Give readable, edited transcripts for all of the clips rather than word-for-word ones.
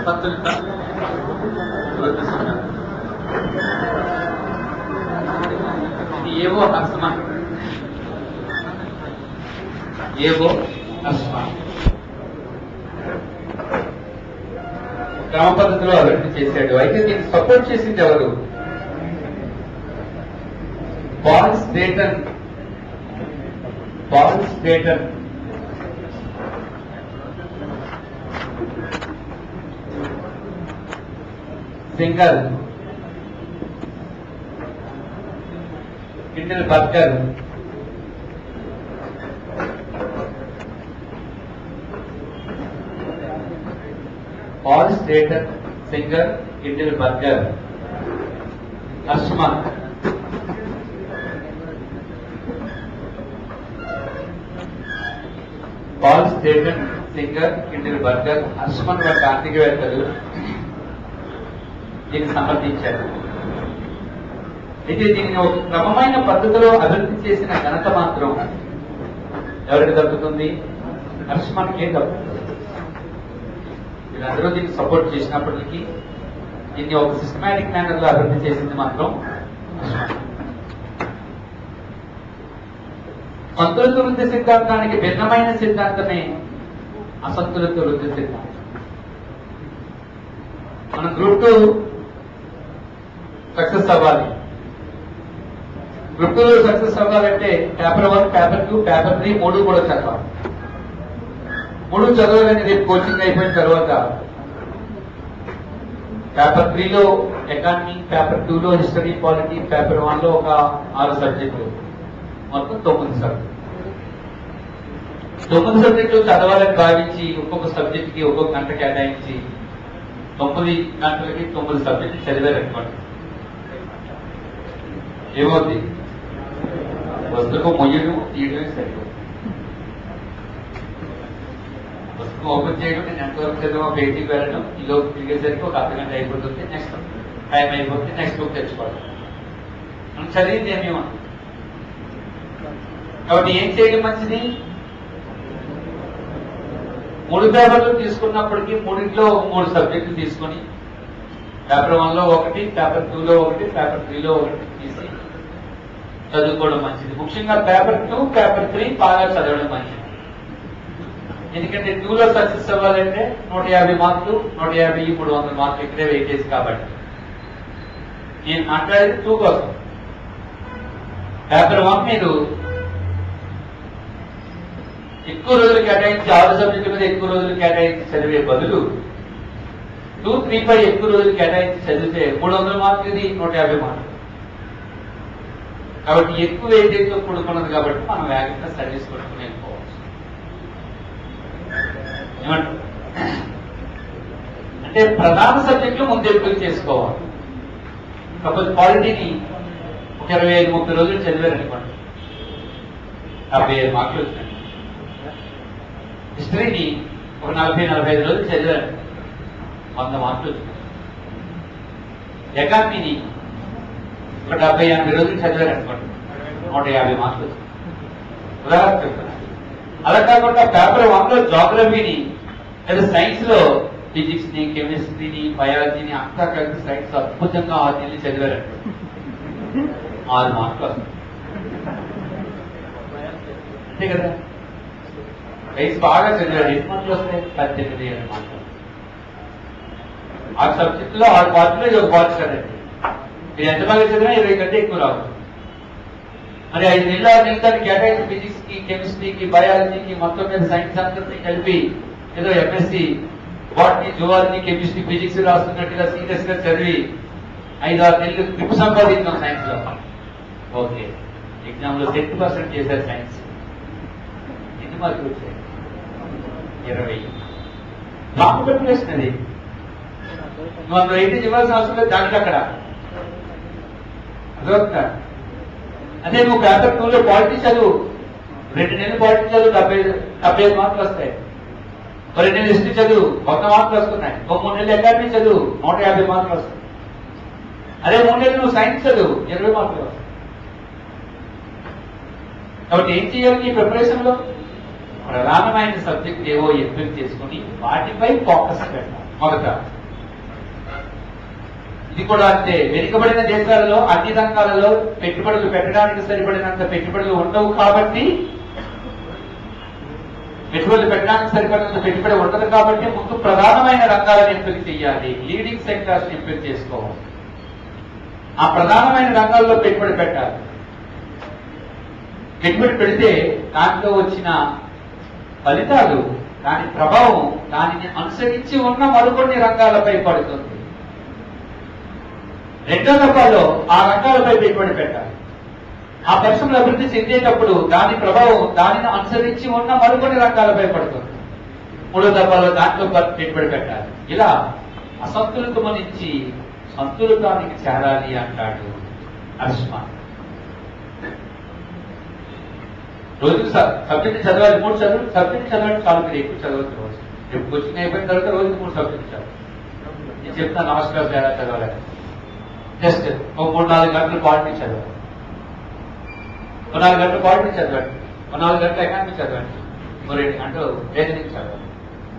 సంతులిత వృద్ధి సున్నా. ఇది ఏవో హర్షమాన్, ఏవో హర్షమాన్ క్రమ పద్ధతిలో అభివృద్ధి చేశాడు. అయితే దీన్ని సపోర్ట్ చేసింది ఎవరు? Paul Streeten. Paul Streeten Singer, Kindleberger, Paul Streeten, Singer, Kindleberger, Hirschman. Paul Streeten, Singer, Kindleberger, Hirschman వంటి ఆర్థికవేత్తలు దీన్ని సమర్థించారు. అయితే దీనిని ఒక క్రమమైన పద్ధతిలో అభివృద్ధి చేసిన ఘనత మాత్రం ఎవరికి దక్కుతుంది? హర్షమాన్కే దక్కుతుంది. వీళ్ళందరూ దీన్ని సపోర్ట్ చేసినప్పటికీ దీన్ని ఒక సిస్టమాటిక్ మేనర్ లో అభివృద్ధి చేసింది మాత్రం హర్షమాన్. సంతులిత వృద్ధి సిద్ధాంతానికి భిన్నమైన సిద్ధాంతమే అసంతులిత వృద్ధి సిద్ధాంతం. మనం గ్రూప్ 2 సక్సెస్ అవ్వాలి. గ్రూప్ 2 సక్సెస్ అవ్వాలంటే పేపర్ 1, పేపర్ 2, పేపర్ 3 3 కూడా చదవాలి. 3 చదవాలని రేపు కోచింగ్ అయిపోయిన తర్వాత పేపర్ 3లో ఎకానమీ, పేపర్ 2లో హిస్టరీ, పాలిటీ, పేపర్ 1లో ఒక 6 సబ్జెక్టులు, మొత్తం 9 సబ్జెక్టులు. 9 సబ్జెక్టులు చదవాలని భావించి ఒక్కొక్క సబ్జెక్ట్ కి ఒక్కొక్క గంట కేటాయించి 9 గంటలకి 9 సబ్జెక్టులు చదివారనుకోండి, ఏమవుతుంది? పుస్తకం మొయ్యడం, తీయడమే సరిపోతుంది. పుస్తకం ఓపెన్ చేయడం, నేను ఎంతవరకు చదివా పేజీకి వెళ్ళడం, ఈలోపు తిరిగేసరికి ఒక అర్ధగంట అయిపోతుంది, నెక్స్ట్ టైం అయిపోతుంది, నెక్స్ట్ బుక్ తెచ్చుకోవడం. మనం చదివింది ఏమీ ఉండదు. కాబట్టి ఏం చేయడం మంచిది? 3 పేపర్లు తీసుకున్నప్పటికీ 3లో 3 సబ్జెక్టులు తీసుకొని పేపర్ 1లో 1, పేపర్ 2లో 1, పేపర్ 3లో 1 తీసి చదువుకోవడం మంచిది. ముఖ్యంగా పేపర్ 2, పేపర్ 3 బాగా చదవడం మంచిది. ఎందుకంటే 2లో సక్సెస్ అవ్వాలంటే 150 మార్కులు, 150, 300 మార్కులు ఇక్కడే వెయిటేజ్. కాబట్టి నేను మాట్లాడేది 2 కోసం. పేపర్ 1 మీరు ఎక్కువ రోజులు కేటాయించి 6 సబ్జెక్టుల మీద ఎక్కువ రోజులు కేటాయించి చదివే బదులు 2, 3 పై ఎక్కువ రోజులు కేటాయించి చదివితే 300 మార్కులు, 150 మార్కులు. కాబట్టి ఎక్కువ వెయిటేజ్తో కూడుకున్నది. కాబట్టి మనం వేగంగా సర్వీస్ కొట్టుకుని వెళ్ళిపోవచ్చు. ఏమంటారు? అంటే ప్రధాన సబ్జెక్టులు ముందు ఎంపిక చేసుకోవాలి. సపోజ్ పాలిటీని ఒక 25-30 రోజులు చదివారనుకోండి, 75 మార్కులు వచ్చినాయి. హిస్టరీని ఒక 40-45 రోజులు చదివారు, 100 మార్కులు వచ్చినాయి. ఎకానమీని ఒక 70-80 రోజులు చదివారనుకోండి, 150 మార్కులు వచ్చినాయి. ఉదాహరణ చెప్తున్నా. అలా కాకుండా పేపర్ 1లో జాగ్రఫీని లేదా సైన్స్ లో ఫిజిక్స్ ని, కెమిస్ట్రీని, బయాలజీని అంతా కలిపి సైన్స్ అద్భుతంగా 6 నెలలు చదివారనుకోండి, 6 మార్కులు వస్తాయి. అంతే కదా? సైన్స్ బాగా చదివారు, 8 మార్కులు వస్తాయి, 18 మార్కులు. ఆ సబ్జెక్ట్ లో 6 పార్టీలో ఇది ఒక పార్టీ కదండి. మీరు ఎంత బాగా చదివినా 20 కంటే ఎక్కువ రావచ్చు. మరి 5 నెలలు 6 నెలలు దాన్ని కేటాయించి ఫిజిక్స్ కి, కెమిస్ట్రీకి, బయాలజీకి, మొత్తం మీద సైన్స్ అందరినీ కలిపి ఏదో MSc botany, zoology, chemistry, physics రాస్తున్నట్టుగా సీరియస్ గా చదివి 5-6 నెలలు గ్రిప్ సంపాదించాం సైన్స్ లో. ఓకే, ఎగ్జామ్ లో 70% చేశారు సైన్స్. ఎన్ని మార్కులు వచ్చాయి? 20. కాంపిటీషన్ అది. నువ్వు అందులో అయితే ఇవ్వాల్సిన అవసరం లేదు, దాంట్లో అక్కడ అదొక. అదే నువ్వు పేపర్ 2లో పాలిటీ చదువు, 2 నెలలు పాలిటీ చదువు, 75 మార్కులు వస్తాయి. 2 నెలలు హిస్టరీ చదువు, 100 మార్కులు వస్తున్నాయి. 3 నెలలు ఎకానమీ చదువు, 150 మార్కులు వస్తాయి. అదే 3 నెలలు నువ్వు సైన్స్ చదువు, 20 మార్కులు వస్తాయి. కాబట్టి ఏం చేయాలి? ఈ ప్రిపరేషన్ లో ప్రధానమైన సబ్జెక్ట్ ఏవో ఎంపిక చేసుకుని వాటిపై ఫోకస్ పెట్టాలి. మొదట ఇది కూడా అంతే. వెనుకబడిన దేశాలలో అన్ని రంగాలలో పెట్టుబడులు పెట్టడానికి సరిపడినంత పెట్టుబడులు ఉండవు కాబట్టి, పెట్టుబడులు పెట్టడానికి సరిపడినంత పెట్టుబడి ఉండదు కాబట్టి ముందు ప్రధానమైన రంగాలను ఎంపిక చేయాలి, లీడింగ్ సెక్టార్స్ ఎంపిక చేసుకోవాలి. ఆ ప్రధానమైన రంగాల్లో పెట్టుబడి పెట్టాలి. పెట్టుబడి పెడితే దాంట్లో వచ్చిన ఫలితాలు, దాని ప్రభావం దానిని అనుసరించి ఉన్న మరికొన్ని రంగాలపై పడుతుంది. రెండో దఫాలో ఆ రంగాలపై పెట్టుబడి పెట్టాలి. ఆ పరిశ్రమలు అభివృద్ధి చెందేటప్పుడు దాని ప్రభావం దానిని అనుసరించి ఉన్న మరికొన్ని రంగాలపై పడుతుంది. మూడో దఫాలో దాంట్లో పెట్టుబడి పెట్టాలి. ఇలా అసంతులితము నుంచి సంతులితానికి చేరాలి అంటాడు అర్ష్మాన్. రోజు సబ్జెక్ట్ చదవాలి, 3 సబ్జెక్ట్ చదవండి చాలు. మీరు ఎక్కువ చదవచ్చు. రోజు రేపు క్వశ్చన్ అయిపోయిన తర్వాత రోజు 3 సబ్జెక్ట్ చదవాలి. నేను చెప్తాను నమస్కారం ఎలా చదవాలి. జస్ట్ ఒక 3-4 గంటలు పాలిటిక్స్ చదవాలి, 4 గంటలు పాలిటిక్స్ చదవండి, 4 గంటలు ఎకానమిక్స్ చదవండి, అంటూ రీజనింగ్ చదవాలి.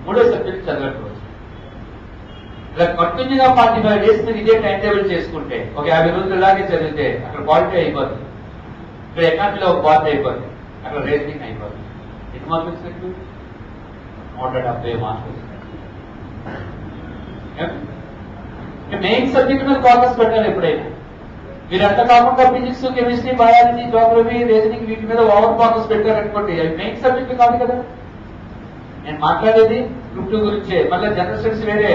3వ సబ్జెక్ట్ చదవండి రోజు. ఇలా కంటిన్యూగా 45 డేస్ మీరు ఇదే టైం టేబుల్ చేసుకుంటే, ఒక 50 రోజులు ఇలాగే చదివితే అక్కడ పాలిటీ అయిపోతుంది, ఇక్కడ ఎకానమీలో ఒక పార్ట్ అయిపోతుంది, అక్కడ రీజనింగ్ అయిపోతుంది. ఎన్ని మార్కులు వచ్చినట్టు? 170 మార్కులు. మెయిన్ సబ్జెక్ట్ మీద ఫోకస్ పెట్టాలి ఎప్పుడైనా. మీరు ఎంత కాకుండా physics, chemistry, biology, geography, reasoning వీటి మీద ఓవర్ ఫోకస్ పెట్టారనుకోండి, అవి మెయిన్ సబ్జెక్ట్ కాదు కదా. నేను మాట్లాడేది గ్రూప్ 2 గురించే. మళ్ళీ జనరల్ స్టడీస్ వేరే,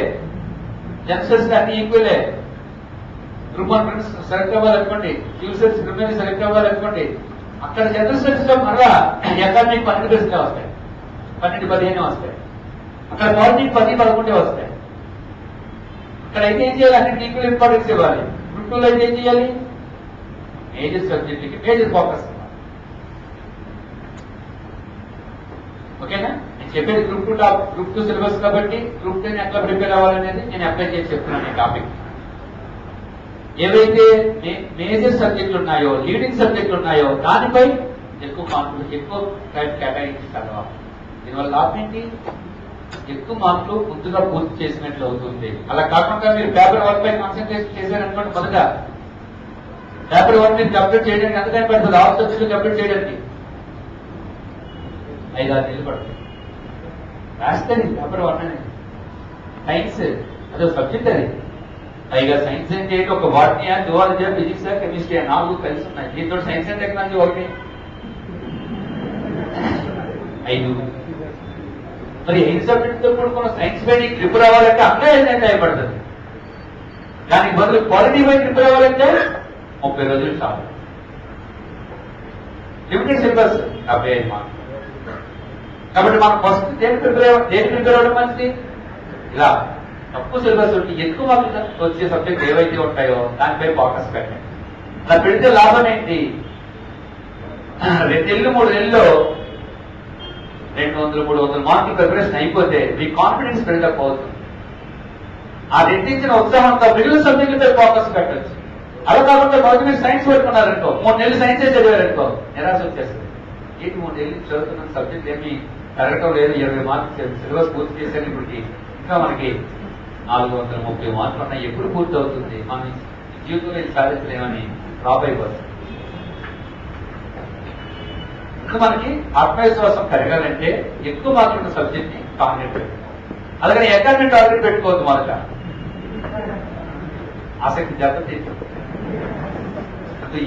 జనరల్ స్టడీస్ అన్ని ఈక్వలే. గ్రూప్ 1 ఫ్రెండ్స్ సెలెక్ట్ అవ్వాలనుకోండి, సివిల్ సర్వీస్ ప్రిలిమినరీ సెలెక్ట్ అవ్వాలనుకోండి, అక్కడ జనరల్ స్టడీస్ లో మళ్ళా ఎకానమిక్ 12 ప్రశ్నలే వస్తాయి, 12-15 వస్తాయి. అక్కడ పాలిటిక్స్ 10-11 వస్తాయి. ఇక్కడ అయితే ఏం చేయాలి? అన్నింటి ఈక్వల్ ఇంపార్టెన్స్ ఇవ్వాలి. గ్రూప్ 2 లో అయితే ఏం చేయాలి? మేజర్ సబ్జెక్ట్కి మేజర్ ఫోకస్ ఇవ్వాలి. ఓకేనా? నేను చెప్పేది గ్రూప్ 2 సిలబస్ కాబట్టి గ్రూప్ 2 ఎట్లా ప్రిపేర్ అవ్వాలనేది నేను అప్లై చేసి చెప్తున్నాను. ఈ టాపిక్ ఏవైతే మేజర్ సబ్జెక్టులు ఉన్నాయో, లీడింగ్ సబ్జెక్టులు ఉన్నాయో దానిపై ఎక్కువ కాన్ఫిడెన్స్, ఎక్కువ టైం కేటాయించి చదవాలి. దీనివల్ల లాభం ఏంటి? ఎక్కువ మార్కులు ముందుగా పూర్తి చేసినట్లు అవుతుంది. అలా కాకుండా మీరు పేపర్ 1 పై కాన్సన్ట్రేషన్ చేశారనుకోండి, మొదట పేపర్ 1 మీరు కంప్లీట్ చేయడానికి ఎంత టైం పడుతుంది? 6 సబ్జెక్టులు కంప్లీట్ చేయడానికి 5-6 నెలలు పడుతుంది. రాస్తే పేపర్ 1 అనేది సైన్స్ అదే సబ్జెక్ట్. అది పైగా సైన్స్ అంటే ఒక బాటనీ, జువాలజీ, ఫిజిక్స్, కెమిస్ట్రీ 4 కలిసి ఉన్నాయి. దీంతో సైన్స్ అండ్ టెక్నాలజీ 1, 5. మరి 5 సబ్జెక్టుతో కూడుకున్న సైన్స్ పై ప్రిపేర్ అవ్వాలంటే అక్కడ ఏంటంటే అయిపడుతుంది. దానికి బదులు క్వాలిటీ పై ప్రిపేర్ అవ్వాలంటే 30 రోజులు చాలు. లిమిటెడ్ సిలబస్ 75 మార్కులు. కాబట్టి మనం ఫస్ట్ దేని ప్రిపేర్ అవ్వడం మంచిది? ఇలా తక్కువ సిలబస్ ఉంటే ఎక్కువ మార్కులు వచ్చే సబ్జెక్ట్ ఏవైతే ఉంటాయో దానిపై ఫోకస్ పెట్టండి. అలా పెడితే లాభం ఏంటి? 2 నెలలు 3 నెలల్లో 200-300 మార్కులు ప్రిపరేషన్ అయిపోతే మీ కాన్ఫిడెన్స్ బిల్డప్ అవుతుంది. ఆ రెట్టించిన ఉత్సాహంతో మిగిలిన సబ్జెక్టులపై ఫోకస్ పెట్టచ్చు. అలా కాకుండా మొదటి మీరు సైన్స్ పెట్టుకున్నారనుకో, 3 నెలలు సైన్సే చదివారనుకో, నిరాశ వచ్చేస్తుంది. ఏంటి 3 నెలలు చదువుతున్న సబ్జెక్ట్ ఏమి పెరగటం లేదు, 20 మార్కులు సిలబస్ పూర్తి చేశాను, ఇప్పటికి ఇంకా మనకి 430 మార్కులు ఉన్నాయి, ఎప్పుడు పూర్తి అవుతుంది, మనం జీవితంలో ఇది సాధించలేమని డ్రాప్ అయిపోతుంది. మనకి ఆత్మవిశ్వాసం పెరగాలంటే ఎక్కువ మార్కులు ఉన్న సబ్జెక్ట్ ని టార్గెట్ పెట్టుకోవాలి. అలాగే ఎకానమీ టార్గెట్ పెట్టుకోవద్దు. మొదట ఆసక్తి దెబ్బతింది.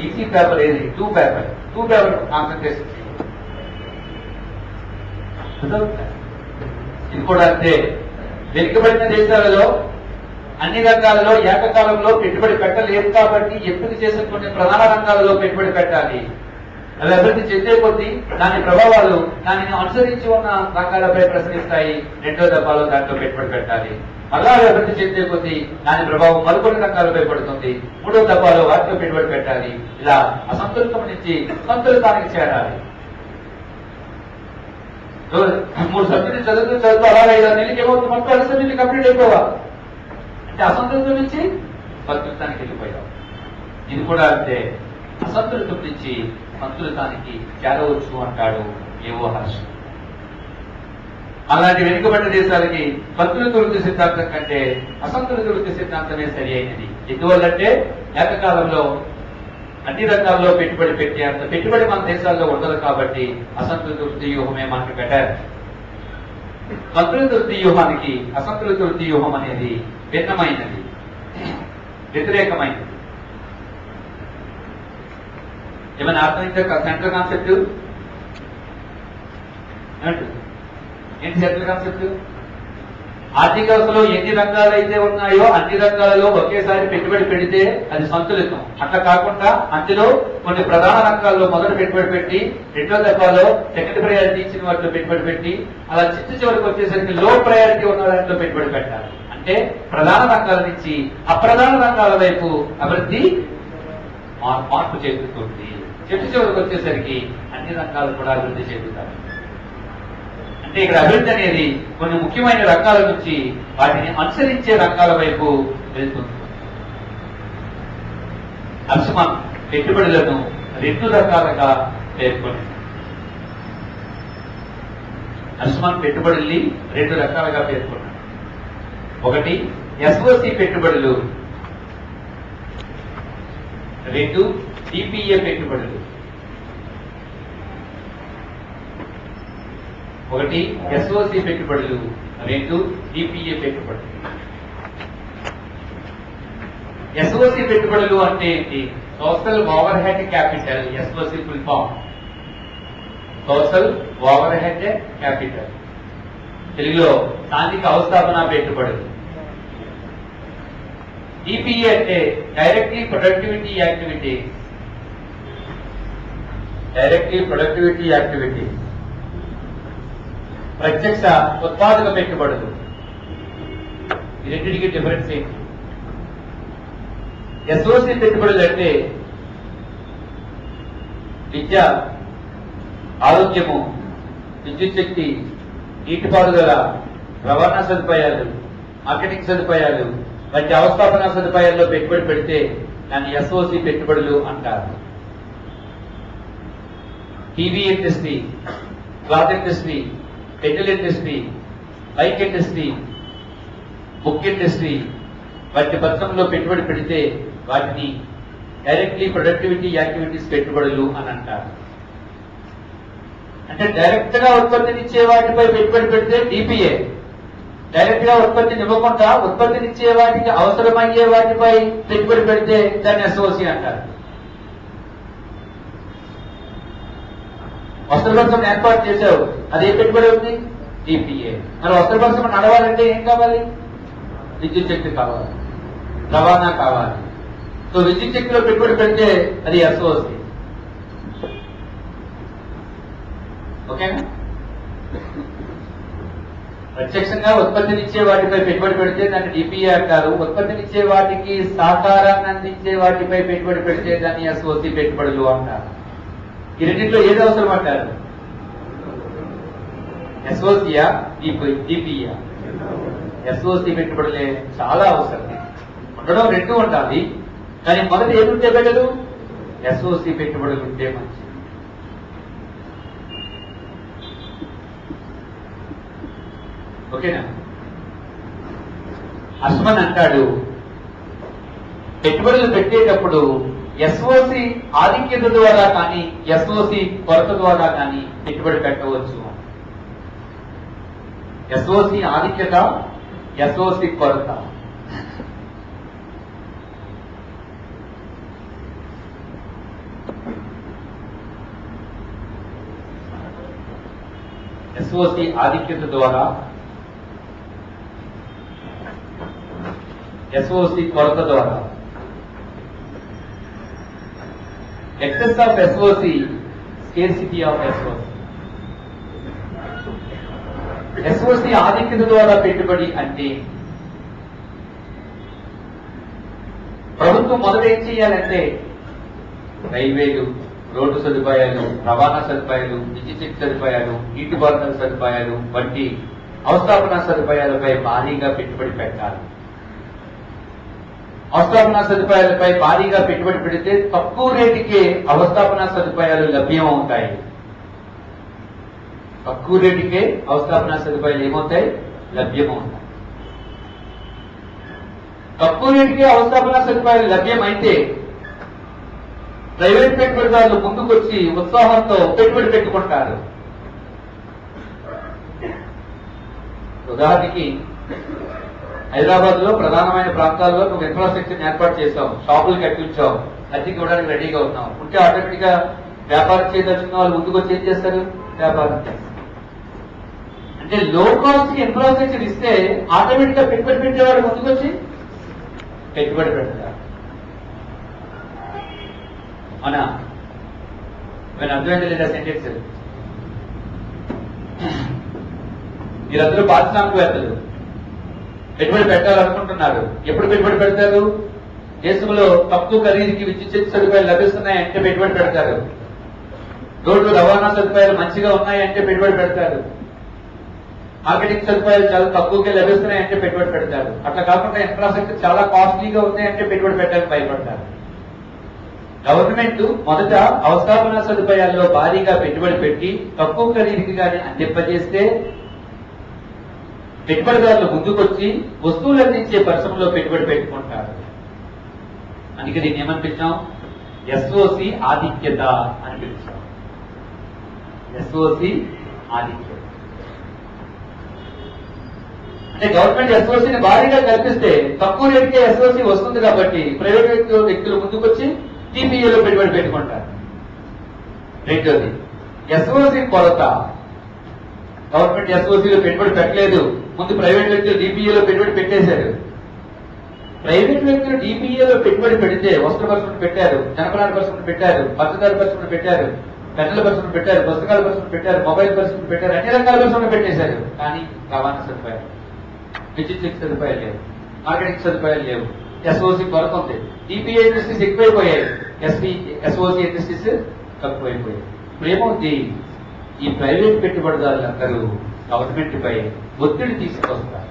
ఈజీ పేపర్ ఏది? 2 పేపర్ కాన్సన్ట్రేషన్ చేయాలి. ఇది కూడా అంతే. వెనుకబడిన దేశాలలో అన్ని రంగాలలో ఏకకాలంలో పెట్టుబడి పెట్టలేదు కాబట్టి ఎంపిక చేసిన కొన్ని ప్రధాన రంగాలలో పెట్టుబడి పెట్టాలి. అవి అభివృద్ధి చెందే కొద్దీ దాని ప్రభావాలు దానిని అనుసరించి ఉన్న రంగాలపై ప్రసరిస్తాయి. 2వ దఫాలో దాంట్లో పెట్టుబడి పెట్టాలి. మళ్ళా అభివృద్ధి చెందే కొద్దీ దాని ప్రభావం మరికొన్ని రంగాలపై పడుతుంది. 3వ దఫాలో వాటిలో పెట్టుబడి పెట్టాలి. ఇలా అసంతులితం నుంచి సంతులితానికి చేరాలి. 3 సబ్జెక్టులు చదువుతూ అలా 5-6 నెలలకి ఏమవుతుంది? మొత్తం 2 సబ్జెక్టులు కంప్లీట్ అయిపోవాలి. అంటే అసంతులితం నుంచి సంతులితానికి వెళ్ళిపోయావు. ఇది కూడా అంతే. అసంతులితం నుంచి సంతులితానికి చేరవచ్చు అంటాడు ఏవో హర్ష. అలాంటి వెనుకబడిన దేశాలకి సంతులిత వృద్ధి సిద్ధాంతం కంటే అసంతులిత వృద్ధి సిద్ధాంతమే సరి అయినది. ఎందువల్లంటే ఏకకాలంలో అన్ని రంగాల్లో పెట్టుబడి పెట్టే అంత పెట్టుబడి మన దేశాల్లో ఉండదు కాబట్టి అసంతులిత వృద్ధి వ్యూహమే మనకి బెటర్. సంతులిత వృద్ధి వ్యూహానికి అసంతులిత వృద్ధి వ్యూహం అనేది భిన్నమైనది, వ్యతిరేకమైనది. ఏమైనా అర్థమైందా సెంట్రల్ కాన్సెప్ట్? ఏంటి సెంట్రల్ కాన్సెప్ట్? ఆర్థిక వ్యవస్థలో ఎన్ని రంగాలు అయితే ఉన్నాయో అన్ని రంగాలలో ఒకేసారి పెట్టుబడి పెడితే అది సంతులితం. అట్లా కాకుండా అందులో కొన్ని ప్రధాన రంగాల్లో మొదట పెట్టుబడి పెట్టి రెండో దఫాలో సెకండ్ ప్రయారిటీ ఇచ్చిన వాటిలో పెట్టుబడి పెట్టి అలా చివరికి వచ్చేసరికి లో ప్రయారిటీ ఉన్న దాంట్లో పెట్టుబడి పెట్టాలి. అంటే ప్రధాన రంగాల నుంచి అప్రధాన రంగాల వైపు అభివృద్ధి మార్పు చెందుతుంది. చివరికి వచ్చేసరికి అన్ని రంగాలు కూడా అభివృద్ధి చెందుతాయి. అంటే ఇక్కడ అభివృద్ధి అనేది కొన్ని ముఖ్యమైన రంగాల నుంచి వాటిని అనుసరించే రంగాల వైపు వెళ్తుంది. అర్సుమాన్ పెట్టుబడులను 2 రకాలుగా పేర్కొంది. అర్సుమాన్ పెట్టుబడుల్ని 2 రకాలుగా పేర్కొన్నాడు. ఒకటి ఎస్ఓసి పెట్టుబడులు, 2 డిపిఏ పెట్టుబడులు. ఒకటి ఎస్ఓసి పెట్టుబడులు, 2 డిపిఏ పెట్టుబడులు. ఎస్ఓసి పెట్టుబడులు అంటే ఏంటి? Social overhead capital. SOC full form social overhead capital, తెలుగులో స్థానిక అవస్థాపన పెట్టుబడులు. డిపిఏ అంటే directly productivity activity. Directly productivity activity ప్రత్యక్ష ఉత్పాదక పెట్టుబడులు. ఈ రెండింటికి డిఫరెన్స్ ఏంటి? ఎస్ఓసి పెట్టుబడులు అంటే విద్య, ఆరోగ్యము, విద్యుత్ శక్తి, నీటిపారుదల, రవాణా సదుపాయాలు, మార్కెటింగ్ సదుపాయాలు వంటి అవస్థాపన సదుపాయాల్లో పెట్టుబడి పెడితే దాన్ని ఎస్ఓసి పెట్టుబడులు అంటారు. TV industry, cloth industry, metal industry, bike industry, book industry వంటి పరిశ్రమలో పెట్టుబడి పెడితే వాటిని డైరెక్ట్లీ ప్రొడక్టివిటీ యాక్టివిటీస్ పెట్టుబడులు అని అంటారు. అంటే డైరెక్ట్ గా ఉత్పత్తినిచ్చే వాటిపై పెట్టుబడి పెడితే డిపిఏ, డైరెక్ట్ గా ఉత్పత్తిని ఇవ్వకుండా ఉత్పత్తినిచ్చే వాటికి అవసరమయ్యే వాటిపై పెట్టుబడి పెడితే దాన్ని ఎస్ఓసి అంటారు. వస్త్ర పరిశ్రమ ఏర్పాటు చేశావు, అదే పెట్టుబడి ఉంది, డిపిఏ. మరి వస్త్ర పరిశ్రమ నడవాలంటే ఏం కావాలి? విద్యుత్ శక్తి కావాలి, రవాణా కావాలి. సో విద్యుత్ శక్తిలో పెట్టుబడి పెడితే అది ఎస్ఓసి. ఓకేనా? ప్రత్యక్షంగా ఉత్పత్తినిచ్చే వాటిపై పెట్టుబడి పెడితే దాన్ని డిపిఏ అంటారు. ఉత్పత్తినిచ్చే వాటికి సహకారాన్ని అందించే వాటిపై పెట్టుబడి పెడితే దాన్ని ఎస్ఓసి పెట్టుబడులు అంటారు. ఈ రెండింటిలో ఏది అవసరం అంటారు? ఎస్ఓసియా, డిపియా? ఎస్ఓసి పెట్టుబడులే చాలా అవసరం. ఉండడం 2 ఉండాలి, కానీ మొదటి ఏది ఉంటే బెటరు? ఎస్ఓసి పెట్టుబడులు ఉంటే మంచిది. ఓకేనా? అస్మన్ అంటాడు, పెట్టుబడులు పెట్టేటప్పుడు ఎస్ఓసి ఆధిక్యత ద్వారా కానీ ఎస్ఓసి కొరత ద్వారా కానీ పెట్టుబడి పెట్టవచ్చు. ఎస్ఓసి ఆధిక్యత, ఎస్ఓసి కొరత. ఎస్ఓసి ఆధిక్యత ద్వారా, ఎస్ఓసి కొరత ద్వారా. Excess of SOC, scarcity of SOC. SOC ఆధిక్యత ద్వారా పెట్టుబడి అంటే ప్రభుత్వం మొదట ఏం చేయాలంటే రైల్వేలు, రోడ్డు సదుపాయాలు, రవాణా సదుపాయాలు, విద్యుత్ శక్తి సదుపాయాలు, నీటిపారుదల సదుపాయాలు వంటి అవస్థాపన సదుపాయాలపై భారీగా పెట్టుబడి పెట్టాలి. అవస్థాపన సదుపాయాలపై భారీగా పెట్టుబడి పెడితే తక్కువ రేటుకే అవస్థాపన సదుపాయాలు లభ్యం అవుతాయి. తక్కువ రేటుకే అవస్థాపన సదుపాయాలు ఏమవుతాయి, లభ్యమవుతాయి. తక్కువ రేటుకే అవస్థాపన సదుపాయాలు లభ్యమైతే ప్రైవేట్ పెట్టుబడిదారులు ముందుకొచ్చి ఉత్సాహంతో పెట్టుబడి పెట్టుకుంటారు. ఉదాహరణకి హైదరాబాద్ లో ప్రధానమైన ప్రాంతాల్లో నువ్వు ఇన్ఫ్రాస్ట్రక్చర్ ఏర్పాటు చేసావు, షాపులు కట్టించావు, అద్దెకి ఇవ్వడానికి రెడీగా ఉన్నావు. ఉంటే ఆటోమేటిక్ గా వ్యాపారం చేయదలుచుకున్న వాళ్ళు ముందుకు వచ్చి ఏం చేస్తారు, వ్యాపారం చేస్తారు. అంటే లో కాస్ట్ కి ఇన్ఫ్రాస్ట్రక్చర్ ఇస్తే ఆటోమేటిక్ గా పెట్టుబడి పెట్టేవాడు ముందుకు వచ్చి పెట్టుబడి పెడతారు. అవునా? నేను అర్థమైంది లేదా సెంటెన్స్? మీరందరూ పారిశ్రామికవేత్తలు పెట్టుబడి పెట్టాలనుకుంటున్నారు. ఎప్పుడు పెట్టుబడి పెడతారు? దేశంలో తక్కువ ఖరీదుకి విద్యుత్ శక్తి సదుపాయాలు లభిస్తున్నాయంటే పెట్టుబడి పెడతారు. రోడ్లు రవాణా సదుపాయాలు మంచిగా ఉన్నాయంటే పెట్టుబడి పెడతారు. మార్కెటింగ్ సదుపాయాలు చాలా తక్కువగా లభిస్తున్నాయంటే పెట్టుబడి పెడతారు. అట్లా కాకుండా ఇన్ఫ్రాస్ట్రక్చర్ చాలా కాస్ట్లీగా ఉన్నాయంటే పెట్టుబడి పెట్టడానికి భయపడతారు. గవర్నమెంట్ మొదట అవస్థాపన సదుపాయాల్లో భారీగా పెట్టుబడి పెట్టి తక్కువ ఖరీదుకి కానీ అందింపజేస్తే పెట్టుబడిదారులు ముందుకొచ్చి వస్తువులు అందించే పరిశ్రమలో పెట్టుబడి పెట్టుకుంటారు. అందుకే దీన్ని ఏమనిపించాం, ఎస్ఓసి ఆధిక్యత అని పిలిచాం. ఎస్ఓసి ఆధిక్యత అంటే గవర్నమెంట్ ఎస్ఓసిని భారీగా కల్పిస్తే తక్కువ రేటుకే ఎస్ఓసి వస్తుంది కాబట్టి ప్రైవేట్ వ్యక్తులు ముందుకొచ్చి టీపీఏలో పెట్టుబడి పెట్టుకుంటారు. రెండోది ఎస్ఓసి కొరత. గవర్నమెంట్ ఎస్ఓసిలో పెట్టుబడి పెట్టలేదు, ముందు ప్రైవేట్ వ్యక్తులు డిపిఏలో పెట్టుబడి పెట్టేశారు. ప్రైవేట్ వ్యక్తులు డిపిఏలో పెట్టుబడి పెడితే వస్త్ర పరిశ్రమ పెట్టారు, జనపనార పరిశ్రమ పెట్టారు, పంచదార పరిశ్రమ పెట్టారు, పెన్నుల పరిశ్రమ పెట్టారు, పుస్తకాల పరిశ్రమ పెట్టారు, మొబైల్ పరిశ్రమ పెట్టారు, అన్ని రకాల పరిశ్రమ పెట్టేశారు. కానీ రవాణా సదుపాయాలు, విద్యుత్ శక్తి సదుపాయాలు లేవు, మార్కెటింగ్ సదుపాయాలు లేవు, ఎస్ఓసి కొరత ఉంది. డిపిఏ ఇండస్ట్రీస్ ఎక్కువైపోయాయి, ఎస్ఓసి ఇండస్ట్రీస్ తక్కువైపోయాయి. ఏమవుతుంది, ఈ ప్రైవేట్ పెట్టుబడిదారులందరూ గవర్నమెంట్ పై ఒత్తిడి తీసుకొస్తారు,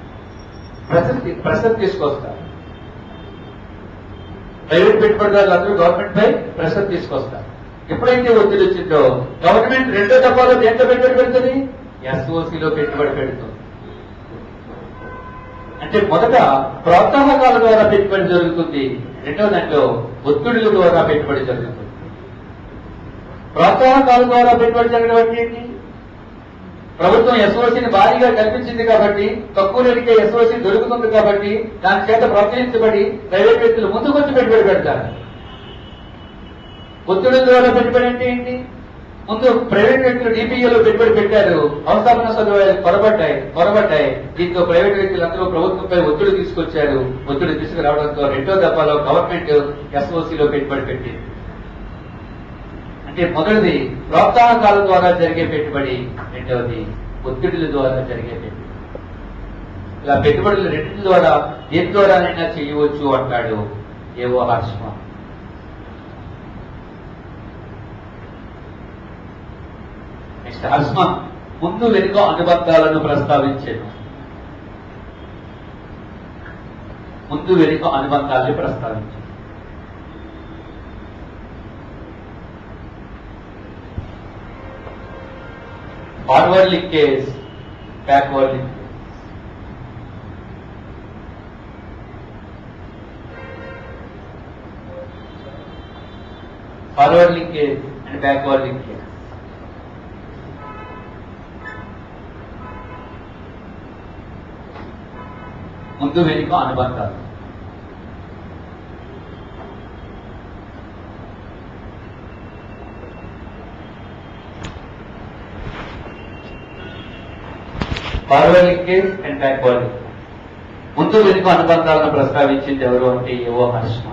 ప్రెషర్ తీసుకొస్తారు. ప్రైవేట్ పెట్టుబడిదారులందరూ గవర్నమెంట్ పై ప్రెషర్ తీసుకొస్తారు. ఎప్పుడైతే ఒత్తిడి వచ్చిందో గవర్నమెంట్ రెండో దఫాలో దేంట్లో పెట్టుబడి పెడుతుంది, ఎస్ఓసిలో పెట్టుబడి పెడుతుంది. అంటే మొదట ప్రోత్సాహకాల ద్వారా పెట్టుబడి జరుగుతుంది, రెండో దాంట్లో ఒత్తిడుల ద్వారా పెట్టుబడి జరుగుతుంది. ప్రోత్సాహకాల ద్వారా పెట్టుబడి జరగడం అంటే ఏంటి? ప్రభుత్వం ఎస్ఓసిని భారీగా కల్పించింది కాబట్టి, తక్కువ రేటుకే ఎస్ఓసి దొరుకుతుంది కాబట్టి దాని చేత ప్రోత్సహించబడి ప్రైవేట్ వ్యక్తులు ముందుకొచ్చి పెట్టుబడి పెడతారు. ఒత్తిడుల ద్వారా పెట్టుబడి అంటే ఏంటి? ముందు ప్రైవేట్ వ్యక్తులు డిపిఏలో పెట్టుబడి పెట్టారు, అవస్థాపన సదుపాయాలు పొరబడ్డాయి. దీంతో ప్రైవేట్ వ్యక్తులందరూ ప్రభుత్వంపై ఒత్తిడి తీసుకొచ్చారు. ఒత్తిడి తీసుకురావడంతో రెండో దఫాలో గవర్నమెంట్ ఎస్ఓసిలో పెట్టుబడి పెట్టింది. అంటే మొదటిది ప్రోత్సాహకాల ద్వారా జరిగే పెట్టుబడి, రెండవది ఒత్తిడుల ద్వారా జరిగే పెట్టుబడి. ఇలా పెట్టుబడులు రెండింటి ద్వారా దేని ద్వారానైనా చేయవచ్చు అంటాడు ఏవో హర్ష్మ. నెక్స్ట్ హర్ష్మ ముందు వెనుక అనుబంధాలను ప్రస్తావించాను. ముందు వెనుక అనుబంధాలను ప్రస్తావించాను. Forward linkage, backward linkage. Forward linkage and backward linkage. ముందు వెనుక అనుబంధాలు. Forward linkage and backward linkage. ముందు వెనుక అనుబంధాలను ప్రస్తావించింది ఎవరు అంటే ఏవో హర్ష్మ.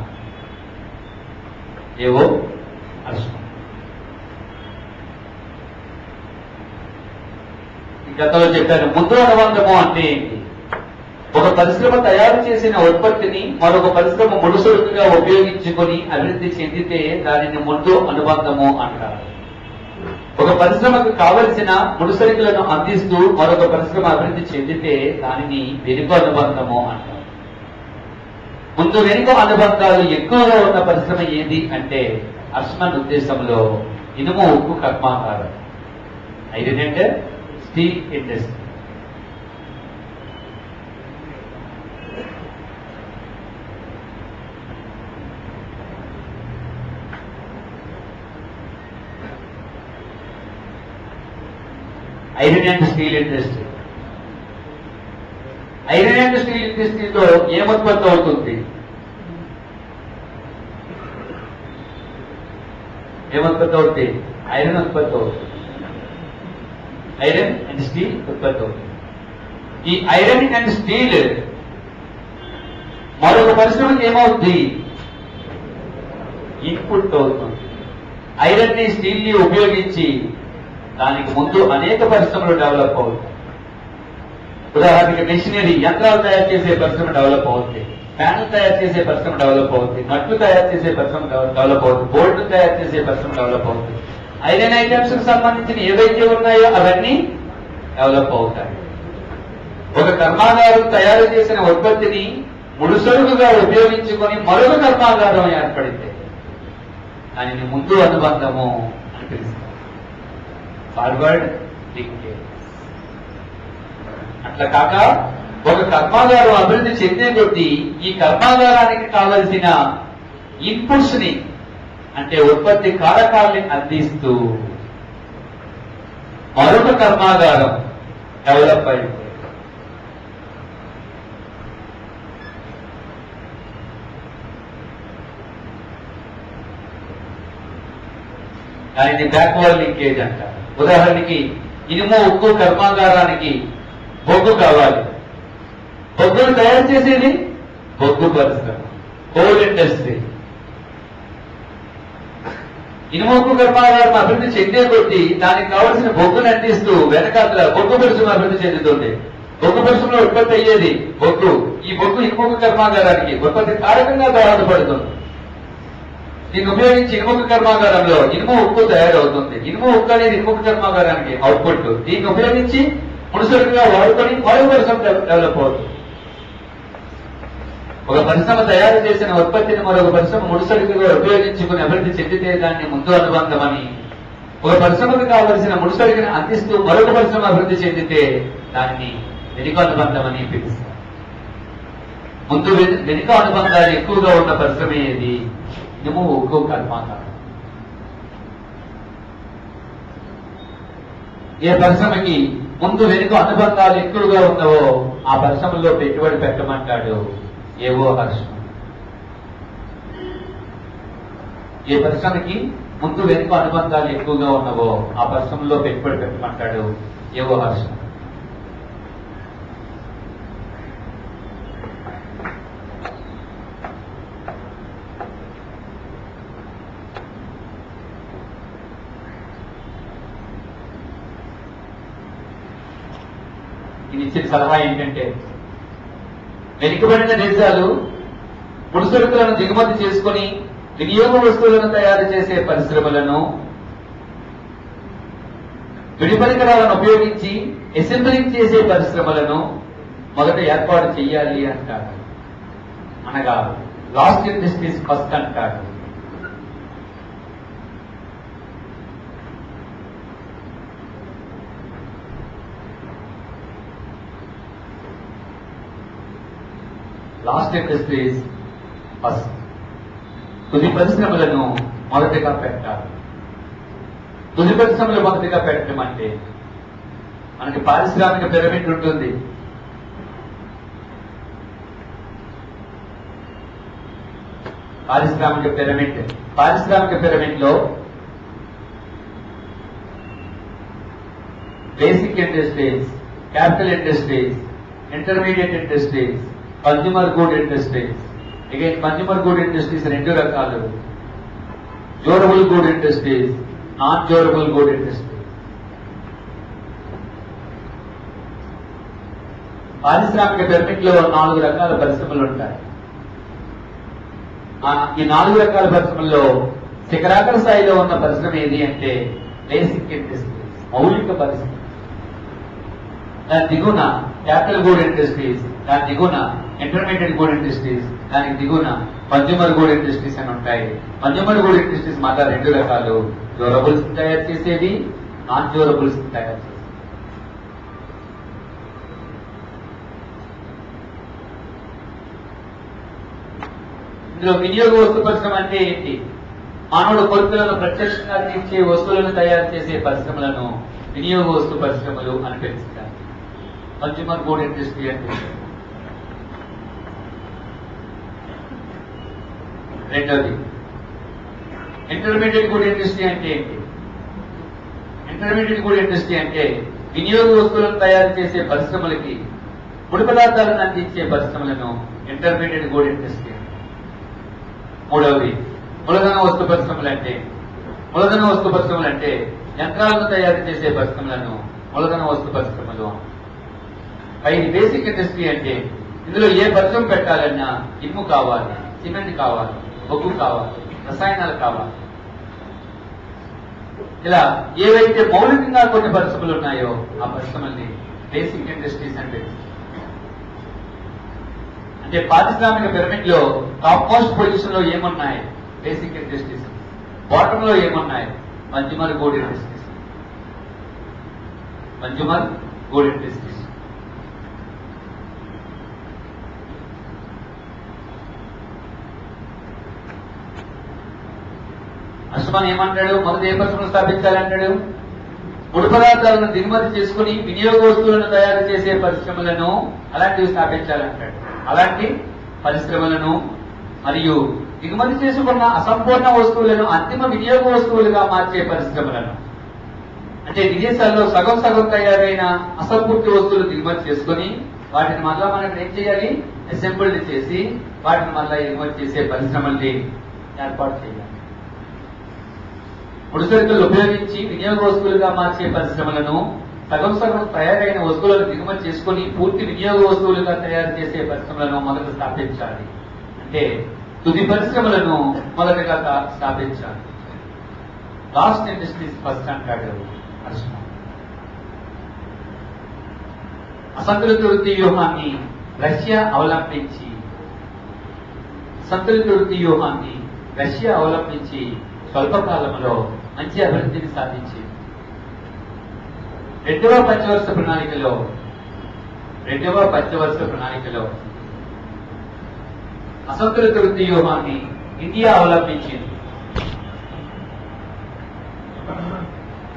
ఏవో హర్ష్మ గతంలో చెప్పాను. ముందు అనుబంధము అంటే ఏంటి? ఒక పరిశ్రమ తయారు చేసిన ఉత్పత్తిని మరొక పరిశ్రమ ముడిసరుకుగా ఉపయోగించుకొని అభివృద్ధి చెందితే దానిని ముందు అనుబంధము అంటారు. ఒక పరిశ్రమకు కావలసిన ముడిసరుకులను అందిస్తూ మరొక పరిశ్రమ అభివృద్ధి చెందితే దానిని వెనుక అనుబంధము అంటారు. ముందు వెనుక అనుబంధాలు ఎక్కువగా ఉన్న పరిశ్రమ ఏది అంటే హర్ష్మన్ ఉద్దేశంలో ఇనుము ఉక్కు కర్మాగారం. ఐదేంటంటే steel industry. Iron and steel industry. Iron and steel ఇండస్ట్రీలో ఏం ఉత్పత్తి అవుతుంది? ఏముత్పత్తి అవుతుంది? ఐరన్ ఉత్పత్తి అవుతుంది. ఐరన్ అండ్ స్టీల్ ఉత్పత్తి అవుతుంది. ఈ ఐరన్ అండ్ స్టీల్ మరొక పరిశ్రమకి ఏమవుతుంది? ఇన్పుట్ అవుతుంది. ఐరన్ ని స్టీల్ ని ఉపయోగించి దానికి ముందు అనేక పరిశ్రమలు డెవలప్ అవుతాయి. ఉదాహరణకి మెషినరీ, యంత్రాలు తయారు చేసే పరిశ్రమ డెవలప్ అవుతుంది, ఫ్యాన్లు తయారు చేసే పరిశ్రమ డెవలప్ అవుతుంది, నట్లు తయారు చేసే పరిశ్రమ డెవలప్ అవుతుంది, బోల్ట్లు తయారు చేసే పరిశ్రమ డెవలప్ అవుతుంది. ఐరన్ ఐటమ్స్ కు సంబంధించిన ఏవైతే ఉన్నాయో అవన్నీ డెవలప్ అవుతాయి. ఒక కర్మాగారం తయారు చేసిన ఉత్పత్తిని ముడిసరుకుగా ఉపయోగించుకొని మరొక కర్మాగారం ఏర్పడితే దానిని ముందు అనుబంధము అని పిలుస్తారు. Forward linkage. అట్లా కాక ఒక కర్మాగారం అభివృద్ధి చెందే కొద్దీ ఈ కర్మాగారానికి కావలసిన ఇన్పుట్స్ ని, అంటే ఉత్పత్తి కారకాల్ని అందిస్తూ మరొక కర్మాగారం డెవలప్ అయింది. దానిని బ్యాక్వర్డ్ లింకేజ్ అంటారు. ఉదాహరణకి ఇనుము ఉక్కు కర్మాగారానికి బొగ్గు కావాలి. బొగ్గును తయారు చేసేది బొగ్గు పరిశ్రమ, కోల్ ఇండస్ట్రీ. ఇనుము ఉక్కు కర్మాగారం అభివృద్ధి చెందే కొద్దీ దానికి కావలసిన బొగ్గును అందిస్తూ వెనకాల బొగ్గు పరిశ్రమ అభివృద్ధి చెందుతుంది. బొగ్గు పరిశ్రమలో ఉత్పత్తి అయ్యేది బొగ్గు. ఈ బొగ్గు ఇనుము ఉక్కు కర్మాగారానికి ఉత్పత్తి కారకంగా దోహదపడుతుంది. దీన్ని ఉపయోగించి ఇనుము కర్మాగారంలో ఇనుము ఉక్కు తయారవుతుంది. ఇనుము ఉక్కు అనేది ఇనుము కర్మాగారానికి అవుట్పుట్. దీన్ని ఉపయోగించి ముడిసరుకుగా వాడుకొని మరో పరిశ్రమ డెవలప్ అవుతుంది. ఒక పరిశ్రమ తయారు చేసిన ఉత్పత్తిని మరొక పరిశ్రమ ముడిసరుకుగా ఉపయోగించుకుని అభివృద్ధి చెందితే దాన్ని ముందు అనుబంధమని, ఒక పరిశ్రమకు కావలసిన ముడిసరుకుని అందిస్తూ మరొక పరిశ్రమ అభివృద్ధి చెందితే దాన్ని వెనుక అనుబంధం అని పిలుస్తారు. ముందు వెనుక అనుబంధాలు ఎక్కువగా ఉన్న పరిశ్రమ ఏది? ఇనుము ఉక్కు కర్మాగారం. ఏ పరిశ్రమకి ముందు వెనుక అనుబంధాలు ఎక్కువగా ఉన్నవో ఆ పరిశ్రమలో పెట్టుబడి పెట్టమంటాడు ఏవో హర్షం. ఏ పరిశ్రమకి ముందు వెనుక అనుబంధాలు ఎక్కువగా ఉన్నవో ఆ పరిశ్రమలో పెట్టుబడి పెట్టమంటాడు ఏవో హర్షం. ఇది ఇచ్చిన సలహా ఏంటంటే, వెనుకబడిన దేశాలు ముడిసరుకులను దిగుమతి చేసుకుని వినియోగ వస్తువులను తయారు చేసే పరిశ్రమలను, విడి పరికరాలను ఉపయోగించి అసెంబ్లింగ్ చేసే పరిశ్రమలను మొదట ఏర్పాటు చేయాలి అంటాడు. అనగా లాస్ట్ ఇండస్ట్రీస్ ఫస్ట్ అంటాడు. Last industries first. తుది పరిశ్రమలను మొదటిగా పెట్టాలి. తుది పరిశ్రమలు మొదటిగా పెట్టడం అంటే మనకి పారిశ్రామిక పిరమిడ్ ఉంటుంది. పారిశ్రామిక పిరమిడ్ లో basic industries, capital industries, intermediate industries, consumer good industries. Again consumer good industries రెండు రకాలు: durable good industries, non durable good industries. పారిశ్రామిక పిరమిడ్ లో 4 రకాల పరిశ్రమలు ఉంటాయి. ఈ 4 రకాల పరిశ్రమల్లో శిఖరాగ్ర స్థాయిలో ఉన్న పరిశ్రమ ఏది అంటే బేసిక్ ఇండస్ట్రీస్, మౌలిక పరిశ్రమ. దాని దిగున క్యాపిటల్ గుడ్ ఇండస్ట్రీస్, దాని దిగున ఇంటర్మీడియట్ గుడ్ ఇండస్ట్రీస్, దానికి దిగున కన్జ్యూమర్ గుడ్ ఇండస్ట్రీస్ అని ఉంటాయి. కన్జ్యూమర్ గుడ్ ఇండస్ట్రీస్ మాత్రం 2 రకాలు: డ్యూరబుల్స్ తయారు చేసేది, నాన్ డ్యూరబుల్స్ తయారు చేసేది. ఇందులో వినియోగ వస్తు పరిశ్రమ అంటే ఏంటి? మానవుడు కోరికలను ప్రత్యక్షంగా తీర్చే వస్తువులను తయారు చేసే పరిశ్రమలను వినియోగ వస్తు పరిశ్రమలు అని పిలుస్తారు. కన్స్యూమర్ గుడ్ ఇండస్ట్రీ అంటే. రెండోది ఇంటర్మీడియట్ గుడ్ ఇండస్ట్రీ అంటే ఏంటి? ఇంటర్మీడియట్ గుడ్ ఇండస్ట్రీ అంటే వినియోగ వస్తువులను తయారు చేసే పరిశ్రమలకి ముడి పదార్థాలను అందించే పరిశ్రమలను ఇంటర్మీడియట్ గుడ్ ఇండస్ట్రీ. మూడవది మూలధన వస్తు పరిశ్రమలు అంటే. మూలధన వస్తు పరిశ్రమలు అంటే యంత్రాలను తయారు చేసే పరిశ్రమలను మూలధన వస్తు పరిశ్రమలు. ఐదు బేసిక్ ఇండస్ట్రీ అంటే ఇందులో ఏ పరిశ్రమ పెట్టాలన్నా ఇనుము కావాలి, సిమెంట్ కావాలి, బొగ్గు కావాలి, రసాయనాలు కావాలి. ఇలా ఏవైతే మౌలికంగా కొన్ని పరిశ్రమలు ఉన్నాయో ఆ పరిశ్రమల్ని బేసిక్ ఇండస్ట్రీస్ అంటే. అంటే పారిశ్రామిక పిరమిడ్ లో టాప్ మోస్ట్ పొజిషన్ లో ఏమున్నాయి? Basic industries. బాటమ్ లో ఏమున్నాయి? Consumer good industries. Consumer good industries. Ashwan ఏమంటాడు? మొదటి ఏ పరిశ్రమలు స్థాపించాలంటాడు? ముడి పదార్థాలను దిగుమతి చేసుకుని వినియోగ వస్తువులను తయారు చేసే పరిశ్రమలను అలాంటివి స్థాపించాలంటాడు. అలాంటి పరిశ్రమలను మరియు దిగుమతి చేసుకున్న అసంపూర్ణ వస్తువులను అంతిమ వినియోగ వస్తువులుగా మార్చే పరిశ్రమలను. అంటే విదేశాల్లో సగం సగం తయారైన అసంపూర్తి వస్తువులు దిగుమతి చేసుకుని వాటిని మళ్ళా మనం ఏం చేయాలి? అసెంబుల్డ్ చేసి వాటిని మళ్ళా ఎగుమతి చేసే పరిశ్రమల్ని ఏర్పాటు చేయాలి. ముడిసరుకులు ఉపయోగించి వినియోగ వస్తువులుగా మార్చే పరిశ్రమలను, సగం సగం తయారైన వస్తువులను దిగుమతి చేసుకుని పూర్తి వినియోగ వస్తువులుగా తయారు చేసే పరిశ్రమలను మొదట స్థాపించాలి. అంటే తుది పరిశ్రమలను మొదటగా స్థాపించాలి. లాస్ట్ ఇండస్ట్రీస్ ఫస్ట్ అంటాడు అర్జున. అసంతులిత వృత్తి వ్యూహాన్ని రష్యా అవలంబించి స్వల్పకాలంలో మంచి అభివృద్ధిని సాధించింది. రెండవ పంచవర్ష ప్రణాళికలో అసంతులిత వృత్తి వ్యూహాన్ని ఇండియా అవలంబించింది.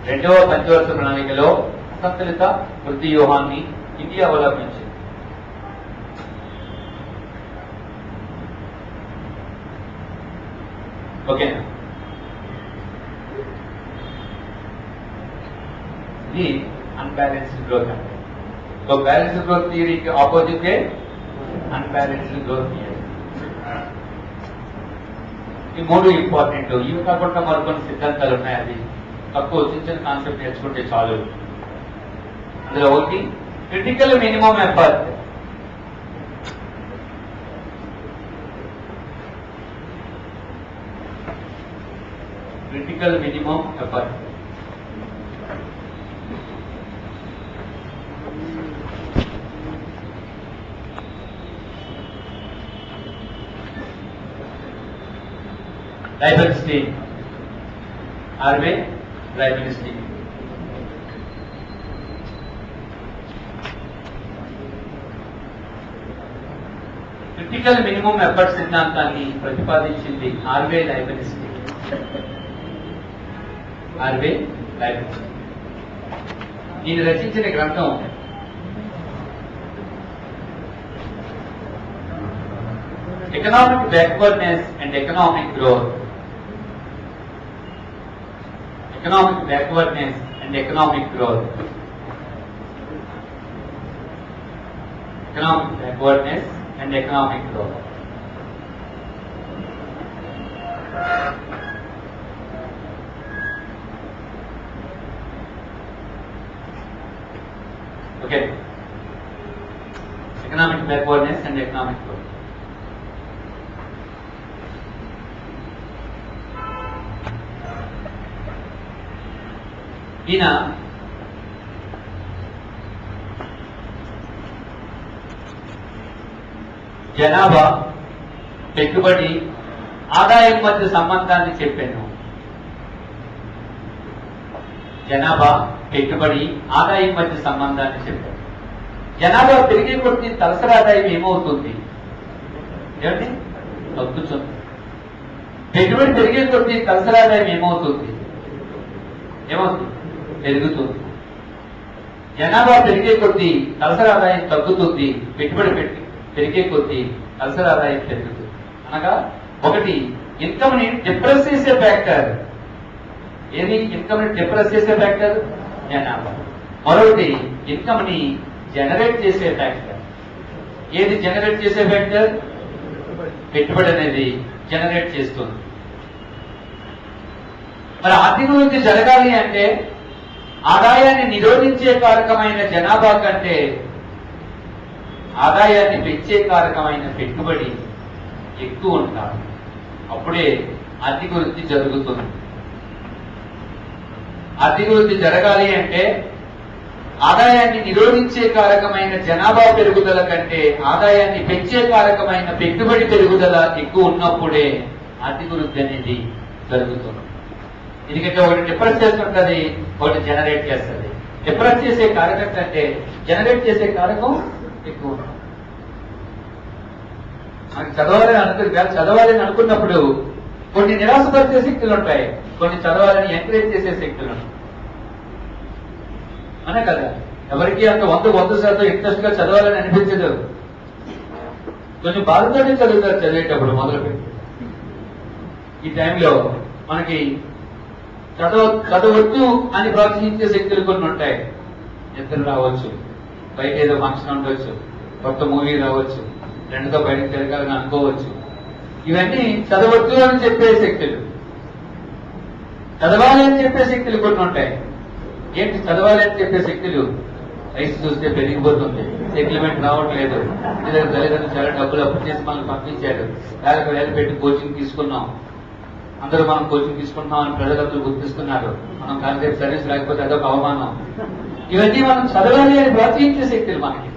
రెండవ పంచవర్ష ప్రణాళికలో అసంతులిత వృత్తి వ్యూహాన్ని ఇండియా అవలంబించింది. ఓకేనా? ఇది అన్బ్యాలెన్స్డ్ గ్రోత్ అంటే. సో బ్యాలెన్స్డ్ గ్రోత్ థియరీకి ఆపోజిట్ అన్బ్యాలెన్స్డ్ గ్రోత్ థియరీ. ఈ మూడు ఇంపార్టెంట్. ఇవి కాకుండా మరికొన్ని సిద్ధాంతాలు ఉన్నాయి. అది తక్కువ చిన్న కాన్సెప్ట్ నేర్చుకుంటే చాలు. అందులో ఒకటి critical minimum effort. Critical minimum effort. Leibenstein, Harvey Leibenstein. Critical minimum effort సిద్ధాంతాన్ని ప్రతిపాదించింది హార్వే లైబెన్స్టీన్. ఈయన రచించిన గ్రంథం economic backwardness and economic growth. Economic backwardness and economic growth. Economic backwardness and economic growth. Okay. Economic backwardness and economic growth. ఈయన జనాభా, పెట్టుబడి, ఆదాయం మధ్య సంబంధాన్ని చెప్పాను. జనాభా, పెట్టుబడి, ఆదాయం మధ్య సంబంధాన్ని చెప్పాను. జనాభా పెరిగే కొద్దీ తలసరి ఆదాయం ఏమవుతుంది? ఏమండి? తగ్గుతుంది. పెట్టుబడి పెరిగే కొద్దీ తలసరి ఆదాయం ఏమవుతుంది? పెరుగుతుంది. జనాభా పెరిగే కొద్దీ తలసరి ఆదాయం తగ్గుతుంది. పెట్టుబడి పెరిగే కొద్దీ తలసరి ఆదాయం పెరుగుతుంది. అనగా ఒకటి ఇన్కమ్ ని డిప్రెస్ చేసే ఫ్యాక్టర్ ఏది? ఇన్కమ్ ని డిప్రెస్ చేసే ఫ్యాక్టర్ జనాభా. మరొకటి ఇన్కమ్ ని జనరేట్ చేసే ఫ్యాక్టర్ ఏది? జనరేట్ చేసే ఫ్యాక్టర్ పెట్టుబడి అనేది జనరేట్ చేస్తుంది. మరి ఆర్థిక వృద్ధి జరగాలి అంటే ఆదాయాన్ని నిరోధించే కారకమైన జనాభా కంటే ఆదాయాన్ని పెంచే కారకమైన పెట్టుబడి ఎక్కువ ఉండాలి. అప్పుడే ఆర్థిక వృద్ధి జరుగుతుంది. ఆర్థిక వృద్ధి జరగాలి అంటే ఆదాయాన్ని నిరోధించే కారకమైన జనాభా పెరుగుదల కంటే ఆదాయాన్ని పెంచే కారకమైన పెట్టుబడి పెరుగుదల ఎక్కువ ఉన్నప్పుడే ఆర్థిక వృద్ధి అనేది జరుగుతుంది. ఎందుకంటే ఒకటి డిప్రెస్ చేస్తుంటది, ఒకటి జనరేట్ చేస్తుంది. డిప్రెస్ చేసే కారకం కంటే జనరేట్ చేసే కారకం ఎక్కువ. మనకి చదవాలని అనుకున్నప్పుడు కొన్ని నిరాశపరిచే శక్తులు ఉంటాయి, కొన్ని చదవాలని ఎంకరేజ్ చేసే శక్తులు ఉంటాయి. అనే కదా, ఎవరికి అంత 100% ఇంట్రెస్ట్ గా చదవాలని అనిపించదు. కొంచెం బాధతోనే చదువుతారు చదివేటప్పుడు మొదలుపెట్టి. ఈ టైంలో మనకి చదవచ్చు అని ప్రోత్సహించే శక్తులు కొన్ని ఉంటాయి. నిద్ర రావచ్చు, బయట ఏదో ఫంక్షన్ ఉండవచ్చు, కొత్త మూవీ రావచ్చు, ఫ్రెండ్తో బయటకు తిరగాలని అనుకోవచ్చు. ఇవన్నీ చదవచ్చు అని చెప్పే శక్తులు. చదవాలి అని చెప్పే శక్తులు కొన్ని ఉంటాయి. ఏంటి చదవాలి అని చెప్పే శక్తులు? రైస్ చూస్తే పెరిగిపోతుంది, సెటిల్మెంట్ రావట్లేదు, తల్లిదండ్రులు చాలా డబ్బులు అప్పు చేసి మనల్ని పంపించారు, వేల పెట్టి కోచింగ్ తీసుకున్నాం, అందరూ మనం కోచింగ్ తీసుకుంటున్నాం అని ప్రజలందరూ గుర్తిస్తున్నారు, మనం కాన్సెప్ట్ సర్వీస్ లేకపోతే అదొక అవమానం. ఇవన్నీ మనం చదవాలి అని ప్రోత్సహించే శక్తులు మనకి.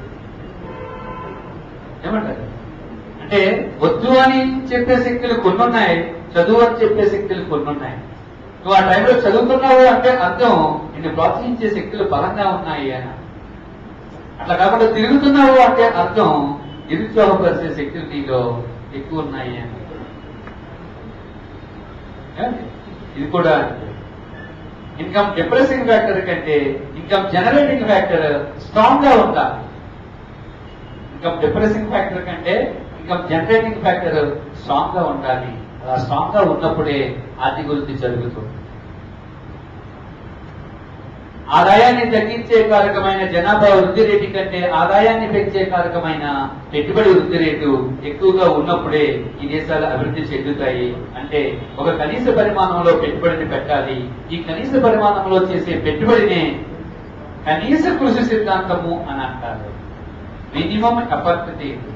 ఏమంటారు అంటే వద్దు అని చెప్పే శక్తులు కొన్ని ఉన్నాయి, చదువు అని చెప్పే శక్తులు కొన్ని ఉన్నాయి. నువ్వు ఆ టైంలో చదువుతున్నావు అంటే అర్థం నిన్ను ప్రోత్సహించే శక్తులు బలంగా ఉన్నాయి అని. అట్లా కాకుండా తిరుగుతున్నావు అంటే అర్థం నిరుత్సాహపరిచే శక్తులు నీలో ఎక్కువ ఉన్నాయి అని. ఇది కూడా ఇన్కమ్ డిప్రెసింగ్ ఫ్యాక్టర్ కంటే ఇన్కమ్ జనరేటింగ్ ఫ్యాక్టర్ స్ట్రాంగ్ గా ఉండాలి. ఇన్కమ్ డిప్రెసింగ్ ఫ్యాక్టర్ కంటే ఇన్కమ్ జనరేటింగ్ ఫ్యాక్టర్ స్ట్రాంగ్ గా ఉండాలి. అలా స్ట్రాంగ్ గా ఉన్నప్పుడే ఆర్థిక వృద్ధి జరుగుతుంది. ఆదాయాన్ని తగ్గించే కారకమైన జనాభా వృద్ధి రేటు కంటే ఆదాయాన్ని పెంచే కారకమైన పెట్టుబడి వృద్ధి రేటు ఎక్కువగా ఉన్నప్పుడే ఈ దేశాలు అభివృద్ధి చెందుతాయి. అంటే ఒక కనీస పరిమాణంలో పెట్టుబడిని పెట్టాలి. ఈ కనీస పరిమాణంలో చేసే పెట్టుబడినే కనీస కృషి సిద్ధాంతము అని అంటారు. Minimum effort theory.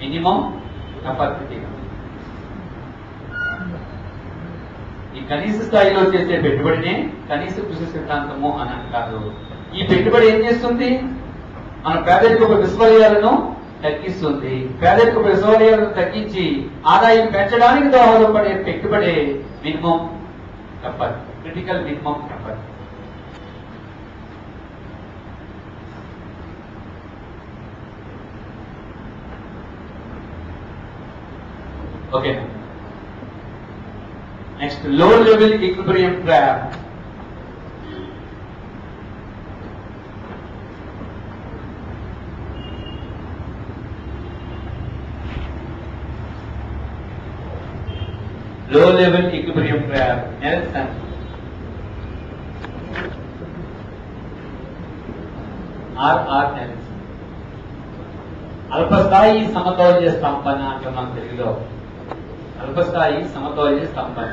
Minimum effort theory. ఈ కనీస స్థాయిలో చేసే పెట్టుబడినే కనీస కృషి సిద్ధాంతము అని అంటారు. ఈ పెట్టుబడి ఏం చేస్తుంది? మన పేదరికపు విశ్వలయాలను తగ్గిస్తుంది. పేదరికపు విశ్వలయాలను తగ్గించి ఆదాయం పెంచడానికి దోహదపడే పెట్టుబడే minimum effort, critical minimum effort. Okay, next low level equilibrium trap. Low level equilibrium trap Nelson. RR Nelson. అల్పస్థాయి సమతౌల్య స్తంభన అంటున్నాం తెలుగులో. అల్పస్థాయి సమతౌల్య స్తంభన.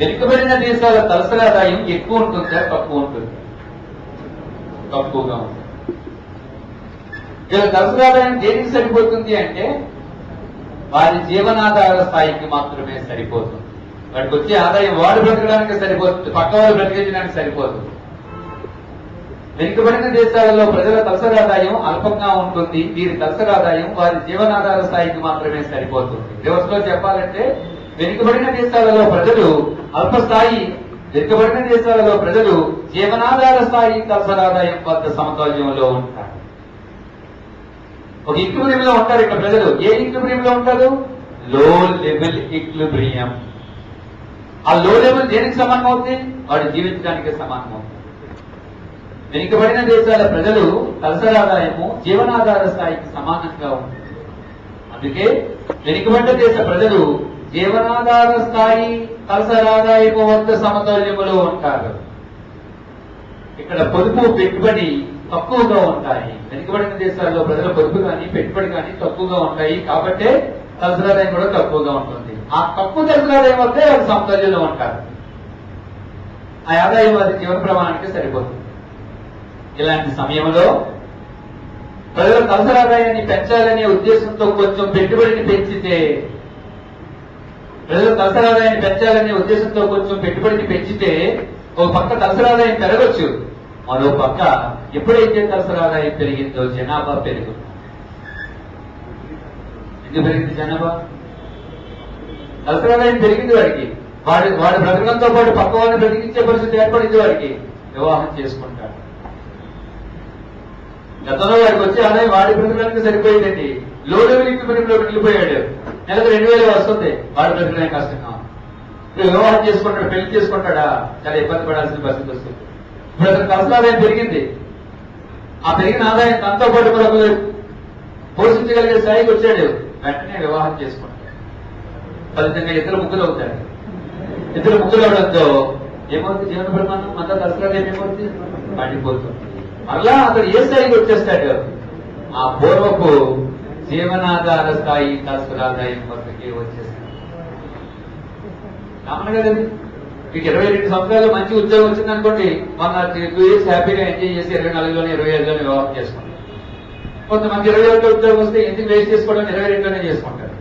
వెనుకబడిన దేశాల తలసరి ఆదాయం ఎక్కువ ఉంటుందా తక్కువ ఉంటుంది? తక్కువగా ఉంటుంది. వీళ్ళ తలసరి ఆదాయం దేనికి సరిపోతుంది అంటే వారి జీవనాధార స్థాయికి మాత్రమే సరిపోతుంది. వాడికి వచ్చే ఆదాయం వాడు బ్రతకడానికి సరిపోతుంది, పక్క వాళ్ళు బ్రతికించడానికి సరిపోతుంది. వెనుకబడిన దేశాలలో ప్రజల తలసరి ఆదాయం అల్పంగా ఉంటుంది. వీరి తలసరి ఆదాయం వారి జీవనాధార స్థాయికి మాత్రమే సరిపోతుంది. రివర్స్ లో చెప్పాలంటే వెనుకబడిన దేశాలలో ప్రజలు అల్పస్థాయి, వెనుకబడిన దేశాలలో ప్రజలు జీవనాధార స్థాయి తలసరి ఆదాయం వద్ద సమతౌల్యంలో ఉంటారు. ఒక ఈక్విలిబ్రియంలో ఉంటారు ఇక్కడ ప్రజలు. ఏ ఈక్విలిబ్రియంలో ఉంటారు? లో లెవెల్ ఈక్విలిబ్రియం. ఆ లో లెవెల్ దేనికి సమానం అవుతుంది? వాడు జీవించడానికి సమానం అవుతుంది. వెనుకబడిన దేశాల ప్రజలు తలసరి ఆదాయము జీవనాధార స్థాయికి సమానంగా ఉంటుంది. అందుకే వెనుకబడిన దేశ ప్రజలు జీవనాధార స్థాయి తలసరి ఆదాయము వద్ద సమతౌల్యములో ఉంటారు. ఇక్కడ పొదుపు పెట్టుబడి తక్కువగా ఉంటాయి. వెనుకబడిన దేశాల్లో ప్రజల పొదుపు కానీ పెట్టుబడి కానీ తక్కువగా ఉంటాయి. కాబట్టే తలసరి ఆదాయం కూడా తక్కువగా ఉంటుంది. ఆ తక్కువ తలసరి ఆదాయం వద్దే వాళ్ళు సమతౌల్యంలో ఉంటారు. ఆ ఆదాయం అది జీవన ప్రమాణానికి సరిపోతుంది. ఇలాంటి సమయంలో ప్రజల తలసరి ఆదాయాన్ని పెంచాలనే ఉద్దేశంతో కొంచెం పెట్టుబడిని పెంచితే, ప్రజల తలసరి ఆదాయాన్ని పెంచాలనే ఉద్దేశంతో కొంచెం పెట్టుబడిని పెంచితే ఒక పక్క తలసరి ఆదాయం పెరగచ్చు, మరో పక్క ఎప్పుడైతే తలసరి ఆదాయం పెరిగిందో జనాభా పెరుగుతుంది. ఎందుకు పెరిగింది జనాభా? తలసరి ఆదాయం పెరిగింది వాడికి. వాడి బ్రతకంతో పాటు పక్క వాడిని బ్రతికించే పరిస్థితి ఏర్పడింది. వాడికి వివాహం చేసుకుంటాడు. గతంలో వాడికి వచ్చే ఆదాయం వాడి బ్రతకడానికి సరిపోయిందండి. లో లెవెల్ ఈక్విలిబ్రియంలో వెళ్ళిపోయాడు. నెలకు 2000 వస్తుంది. వాడి బ్రతకడానికి కష్టంగా. ఇప్పుడు వివాహం చేసుకుంటాడు, పెళ్లి చేసుకుంటాడా, చాలా ఇబ్బంది పడాల్సిన పరిస్థితి వస్తుంది. ఇప్పుడు అతను తలసరి ఆదాయం పెరిగింది. ఆ పెరిగిన ఆదాయం తనతో పాటు మరొక పోషించగలిగే స్థాయికి వచ్చాడు. వెంటనే వివాహం చేసుకుంటాడు. ఫలితంగా ఇద్దరు ముగ్గురు అవుతాడు. ఇద్దరు ముగ్గురు అవడంతో ఏమవుతుంది? జీవన ప్రమాణం అంతా తలసరి ఆదాయం ఏమవుతుంది? పడిపోతుంది. మళ్ళా అతను ఏ స్థాయికి వచ్చేస్తాడు? ఆ పూర్వపు జీవనాధార స్థాయి తలసరి ఆదాయం వద్దకే వచ్చేస్తాడు. కామన్ కదండి. మీకు 22 సంవత్సరాలు మంచి ఉద్యోగం వచ్చింది అనుకోండి, మొన్న 2 years హ్యాపీగా ఎంజాయ్ చేసి 24లోనే 25లోనే వివాహం చేసుకుంటారు. కొంతమంది 21లో ఉద్యోగం వస్తే ఎందుకు వేస్ట్ చేసుకోవడం 22లోనే చేసుకుంటారు.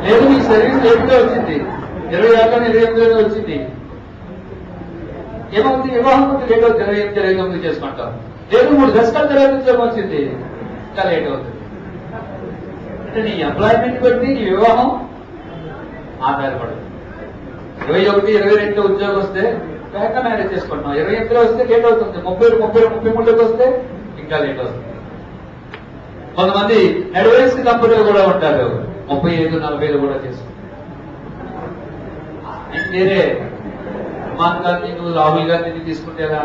లేదు మీ సర్వీస్ లేట్గా వచ్చింది, 26లోనే 28లోనే వచ్చింది, ఏమవుతుంది? వివాహం లేట్ అవుతుంది, 28, 29 చేసుకుంటాం. లేదు 3 దశకాల తర్వాత ఉద్యోగం వచ్చింది, ఇంకా లేట్ అవుతుంది. అంటే నీ ఎంప్లాయ్మెంట్ బట్టి నీ వివాహం ఆధారపడదు. 21, 22 ఉద్యోగం వస్తే బ్యాక్ మ్యారేజ్ చేసుకుంటున్నాం. 28లో వస్తే లేట్ అవుతుంది. 30, 33లోకి వస్తే ఇంకా లేట్ అవుతుంది. కొంతమంది అడ్వైస్ కంపెనీలు కూడా ఉంటారు, 35, 40 కూడా చేసుకుంటారు. వేరే సల్మాన్ ఖాన్ నువ్వు రాహుల్ గాంధీని తీసుకుంటేరా?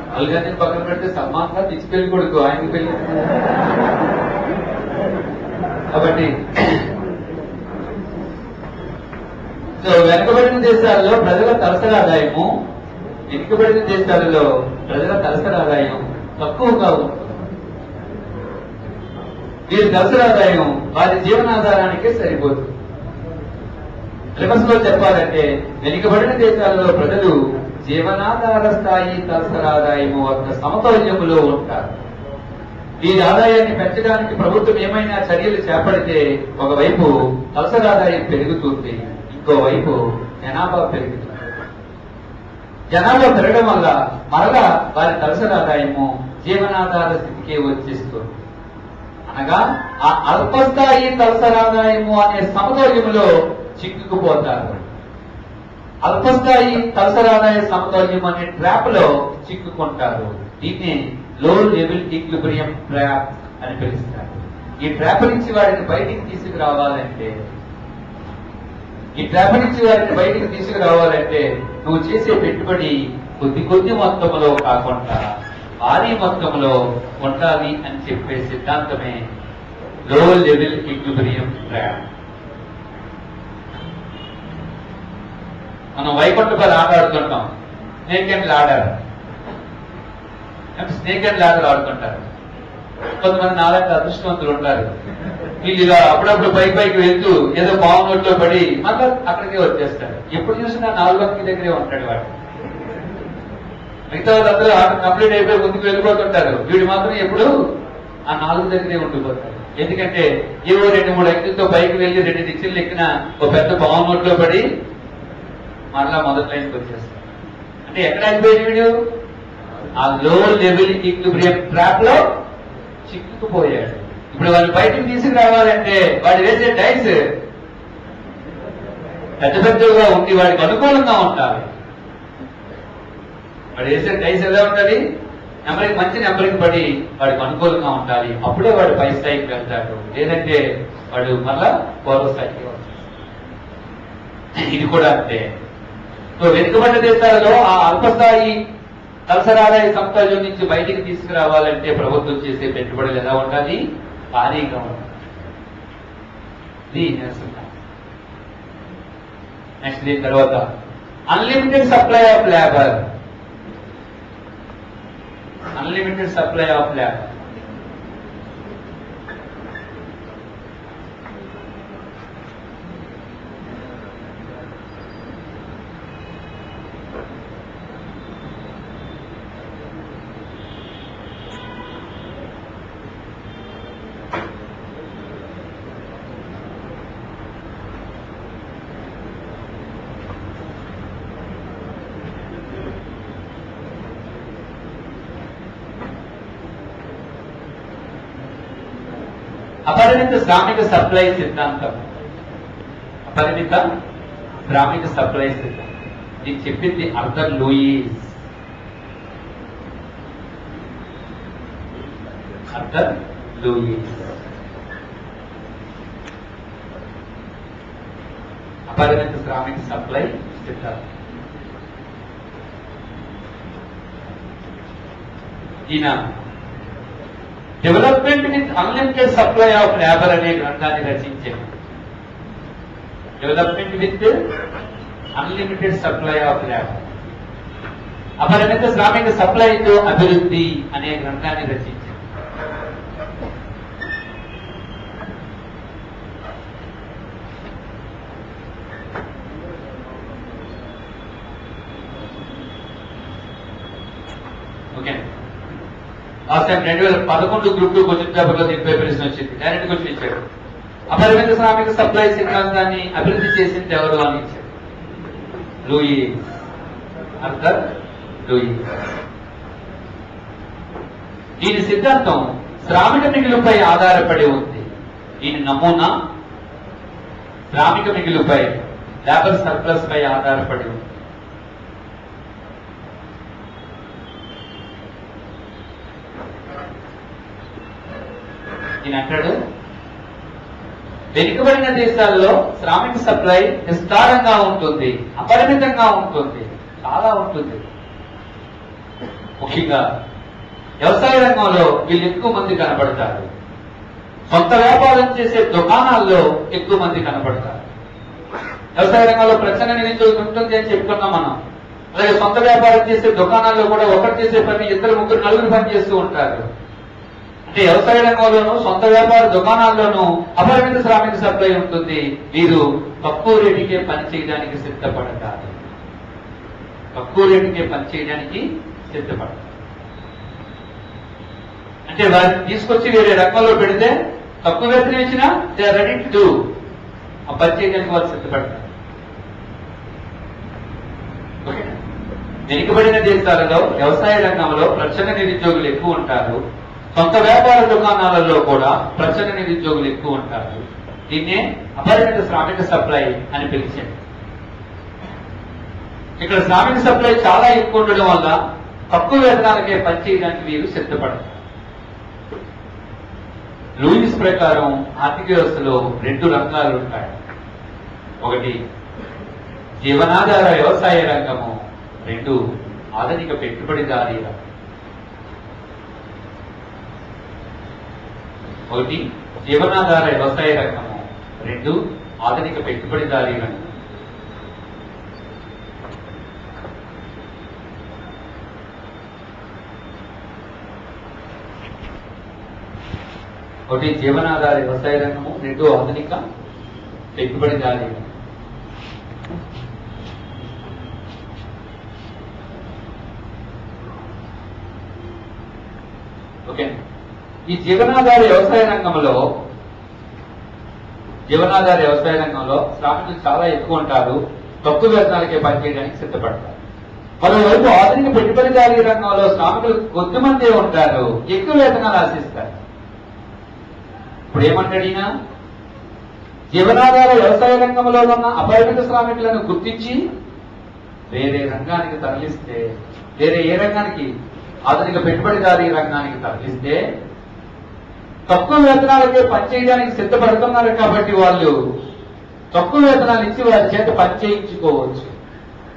రాహుల్ గాంధీని పక్కన పెడితే సల్మాన్ ఖాన్ ఇచ్చి పెళ్లి కొడుకు, ఆయనకి పెళ్లి. కాబట్టి వెనుకబడిన దేశాలలో ప్రజల తలసరి ఆదాయము, వెనుకబడిన దేశాలలో ప్రజల తలసరి ఆదాయం తక్కువగా ఉంటుంది. వీరి తలసరి ఆదాయం వారి జీవనాధారానికే సరిపోతుంది. రివర్స్ లో చెప్పాలంటే వెనుకబడిన దేశాలలో ప్రజలు జీవనాధార స్థాయి తలసరి ఆదాయము వద్ద సమతౌల్యములో ఉంటారు. వీరి ఆదాయాన్ని పెంచడానికి ప్రభుత్వం ఏమైనా చర్యలు చేపడితే ఒకవైపు తలసరి ఆదాయం పెరుగుతుంది, ఇంకోవైపు జనాభా పెరుగుతుంది. జనాభా పెరగడం వల్ల మరలా వారి తలసరి ఆదాయము జీవనాధార స్థితికే వచ్చేస్తుంది. అనగా ఆ అల్పస్థాయి తలసరి ఆదాయము అనే సమతౌల్యములో చిక్కుకుపోతారు. అల్పస్థాయి తలసరి ఆదాయ సమతౌల్యం అనే ట్రాప్ లో చిక్కుకుంటారు. దీన్ని లో లెవెల్ ఈక్విలిబ్రియం ట్రాప్ అని పిలుస్తారు. ఈ ట్రాప్ నుంచి వారిని బయటికి తీసుకురావాలంటే నువ్వు చేసే పెట్టుబడి కొద్ది మొత్తంలో కాకుండా భారీ మొత్తంలో ఉండాలి అని చెప్పే సిద్ధాంతమే లో లెవెల్ ఈక్విలిబ్రియం ట్రాప్. మనం వైకుంఠపల్లి ఆట ఆడుతుంటాం, snake and ladder. Snake and ladder ఆడుతుంటారు. కొంతమంది నాలాంటి అదృష్టవంతులు ఉంటారు. వీళ్ళు ఇలా అప్పుడప్పుడు పైకి వెళ్తూ ఏదో బాగున్నట్లో పడి మళ్ళీ అక్కడికే వచ్చేస్తారు. ఎప్పుడు చూసినా 4 అంకె దగ్గరే ఉంటాడు వాడు. మిగతా వాళ్ళందరూ ఆట కంప్లీట్ అయిపోయి ముందుకు వెళ్ళిపోతుంటారు. వీడు మాత్రం ఎప్పుడు ఆ 4 దగ్గరే ఉండిపోతారు. ఎందుకంటే ఏవో 2-3 అంకెలతో పైకి వెళ్ళి 2 నిచ్చెలు ఎక్కిన ఒక పెద్ద బాగున్నట్లో పడి మరలా మొదటి లైన్కి వచ్చేస్తారు. అంటే ఎక్కడ అయిపోయింది వీడు? ఆ లో లెవెల్ ఈక్విలిబ్రియం ట్రాప్ లో చిక్కుకుపోయాడు. ఇప్పుడు వాళ్ళు బయటకు తీసుకురావాలంటే వాడు వేసే డైస్ పెద్ద పెద్దగా ఉండి వాడికి అనుకూలంగా ఉంటారు. వాడు వేసే డైస్ ఎలా ఉండాలి? నెంబర్కి మంచి నెంబర్కి పడి వాడికి అనుకూలంగా ఉండాలి. అప్పుడే వాడు పై స్థాయికి వెళ్తాడు. లేదంటే వాడు మళ్ళా పూర్వ స్థాయికి వస్తాడు. ఇది కూడా అంతే. సో వెనుకబడ్డ దేశాలలో ఆ అల్పస్థాయి తలసరి ఆదాయ సంస్థల నుంచి బయటికి తీసుకురావాలంటే ప్రభుత్వం చేసే పెట్టుబడులు ఎలా ఉండాలి? భారీగా ఉండాలి. నెక్స్ట్ దీని తర్వాత unlimited supply of labour. Unlimited supply of labour. అపరిమిత శ్రామిక సప్లై సిద్ధాంతం. అపరిమిత శ్రామిక సప్లై సిద్ధాంతం ఇది చెప్పింది ఆర్థర్ లూయిస్. ఆర్థర్ లూయిస్ అపరిమిత శ్రామిక సప్లై సిద్ధాంతం. ఈయన development with unlimited supply of labour అనే గ్రంథాన్ని రచించారు. Development with unlimited supply of labour, అపరిమిత శ్రామిక సప్లైతో అభివృద్ధి అనే గ్రంథాన్ని రచించారు. Okay, last time 2011 group 2 question paper లో దీనిపై ప్రశ్న వచ్చింది. డైరెక్ట్ క్వశ్చన్ ఇచ్చాడు. అపరిమిత శ్రామిక సప్లై సిద్ధాంతాన్ని అభివృద్ధి చేసింది ఎవరు అని ఇచ్చాడు. Lewis, Arthur Lewis. దీని సిద్ధాంతం శ్రామిక మిగులుపై ఆధారపడి ఉంది. దీని నమూనా శ్రామిక మిగులుపై, లేబర్ సర్ప్లస్ పై ఆధారపడి ఉంది. ఈయన అంటాడు, వెనుకబడిన దేశాల్లో శ్రామిక సప్లై విస్తారంగా ఉంటుంది, అపరిమితంగా ఉంటుంది, చాలా ఉంటుంది. ముఖ్యంగా వ్యవసాయ రంగంలో వీళ్ళు ఎక్కువ మంది కనబడతారు. సొంత వ్యాపారం చేసే దుకాణాల్లో ఎక్కువ మంది కనబడతారు. వ్యవసాయ రంగంలో ప్రచన్న నిరుద్యోగం ఉంటుంది అని చెప్పుకున్నాం మనం. అలాగే సొంత వ్యాపారం చేసే దుకాణాల్లో కూడా ఒకటి చేసే పని ఇద్దరు ముగ్గురు నలుగురు పని చేస్తూ ఉంటారు. అంటే వ్యవసాయ రంగంలోనూ సొంత వ్యాపార దుకాణాల్లోనూ అపరిమిత శ్రామిక సప్లై ఉంటుంది. వీరు తక్కువ రేటుకే పని చేయడానికి సిద్ధపడతారు. తక్కువ రేటుకే పని చేయడానికి సిద్ధపడతారు. అంటే వారిని తీసుకొచ్చి వేరే రంగంలో పెడితే తక్కువ వేతనం ఇచ్చినా they are ready to do. ఆ పని చేయడానికి వారు సిద్ధపడతారు. ఓకే, వెనుకబడిన దేశాలలో వ్యవసాయ రంగంలో ప్రచన్న నిరుద్యోగులు ఎక్కువ ఉంటారు. సొంత వ్యాపార దుకాణాలలో కూడా ప్రచన్న నిరుద్యోగులు ఎక్కువ ఉంటారు. దీన్నే అపరిమిత శ్రామిక సప్లై అని పిలిచారు. ఇక్కడ శ్రామిక సప్లై చాలా ఎక్కువ ఉండడం వల్ల తక్కువ వేతనాలకే పనిచేయడానికి వీరు సిద్ధపడతారు. లూయిస్ ప్రకారం ఆర్థిక వ్యవస్థలో 2 రంగాలు ఉంటాయి. ఒకటి జీవనాధార వ్యవసాయ రంగము, 2 ఆధునిక పెట్టుబడిదారీ రంగం. ఒకటి జీవనాధార వ్యవసాయ రంగము, 2 ఆధునిక పెట్టుబడిదారీ రంగం. ఒకటి జీవనాధార వ్యవసాయ రంగము, 2 ఆధునిక పెట్టుబడిదారీ రంగం. ఓకే, ఈ జీవనాధార వ్యవసాయ రంగంలో శ్రామికులు చాలా ఎక్కువ ఉంటారు. తక్కువ వేతనాలకే పనిచేయడానికి సిద్ధపడతారు. మరోవైపు ఆధునిక పెట్టుబడిదారీ రంగంలో శ్రామికులు కొద్దిమందే ఉంటారు, ఎక్కువ వేతనాలు ఆశిస్తారు. ఇప్పుడు ఏమంటాడు ఈయన? జీవనాధార వ్యవసాయ రంగంలో ఉన్న అపరిమిత శ్రామికులను గుర్తించి వేరే రంగానికి తరలిస్తే, వేరే ఏ రంగానికి? ఆధునిక పెట్టుబడిదారీ రంగానికి తరలిస్తే తక్కువ వేతనాలకే పనిచేయడానికి సిద్ధపడుతున్నారు కాబట్టి వాళ్ళు తక్కువ వేతనాలు ఇచ్చి వారి చేత పనిచేయించుకోవచ్చు.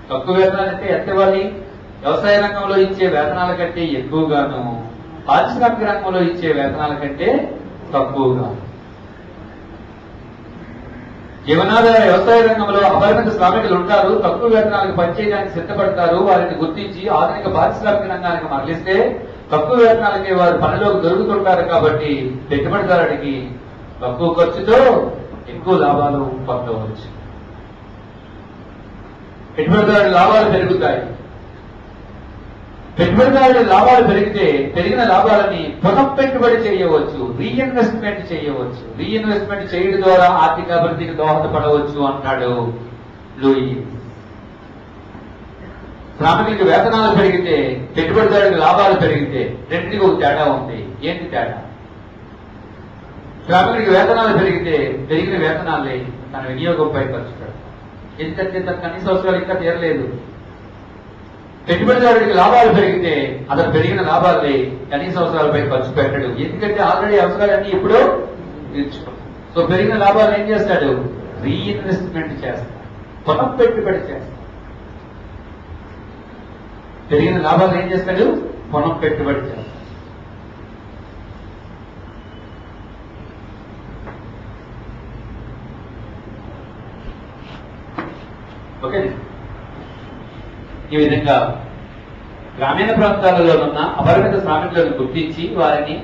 తక్కువ వేతనాలు అయితే ఎంత ఇవ్వాలి? వ్యవసాయ రంగంలో ఇచ్చే వేతనాల కంటే ఎక్కువగాను, పారిశ్రామిక రంగంలో ఇచ్చే వేతనాల కంటే తక్కువగా. జీవనాధార వ్యవసాయ రంగంలో అపరిమిత శ్రామికులు ఉంటారు, తక్కువ వేతనాలకు పనిచేయడానికి సిద్ధపడతారు. వారిని గుర్తించి ఆధునిక పారిశ్రామిక రంగానికి మరలిస్తే తక్కువ వేతనాలకి వారు పనిలోకి దొరుకుతుంటారు కాబట్టి పెట్టుబడిదారుడికి తక్కువ ఖర్చుతో ఎక్కువ లాభాలు పొందవచ్చు. పెట్టుబడిదారుడి లాభాలు పెరుగుతాయి. పెట్టుబడిదారుడి లాభాలు పెరిగితే పెరిగిన లాభాలని పునః పెట్టుబడి చేయవచ్చు, రీఇన్వెస్ట్మెంట్ చేయవచ్చు. రీఇన్వెస్ట్మెంట్ చేయడం ద్వారా ఆర్థిక అభివృద్ధికి దోహదపడవచ్చు అంటాడు లూయిస్. శ్రామికులకి వేతనాలు పెరిగితే పెట్టుబడిదారుడికి లాభాలు పెరిగితే రెండింటికి ఒక తేడా ఉంది. ఏంటి తేడా? శ్రామికుడికి వేతనాలు పెరిగితే పెరిగిన వేతనాలే తన వినియోగంపై ఖర్చు పెడతాడు. ఎందుకంటే తన కనీస అవసరాలు ఇంకా తీరలేదు. పెట్టుబడిదారుడికి లాభాలు పెరిగితే అతను పెరిగిన లాభాలే కనీస అవసరాలపై ఖర్చు పెట్టడు. ఎందుకంటే ఆల్రెడీ అవసరాలన్నీ ఎప్పుడో తీర్చుకో. సో పెరిగిన లాభాలు ఏం చేస్తాడు? రీఇన్వెస్ట్మెంట్ చేస్తాడు, పునః పెట్టుబడి చేస్తాడు. పెరిగిన లాభాలు ఏం చేస్తాడు? పునః పెట్టుబడి చేస్తాడు. ఓకే. ఈ విధంగా గ్రామీణ ప్రాంతాలలో ఉన్న అపరిమిత శ్రామికులను గుర్తించి వారిని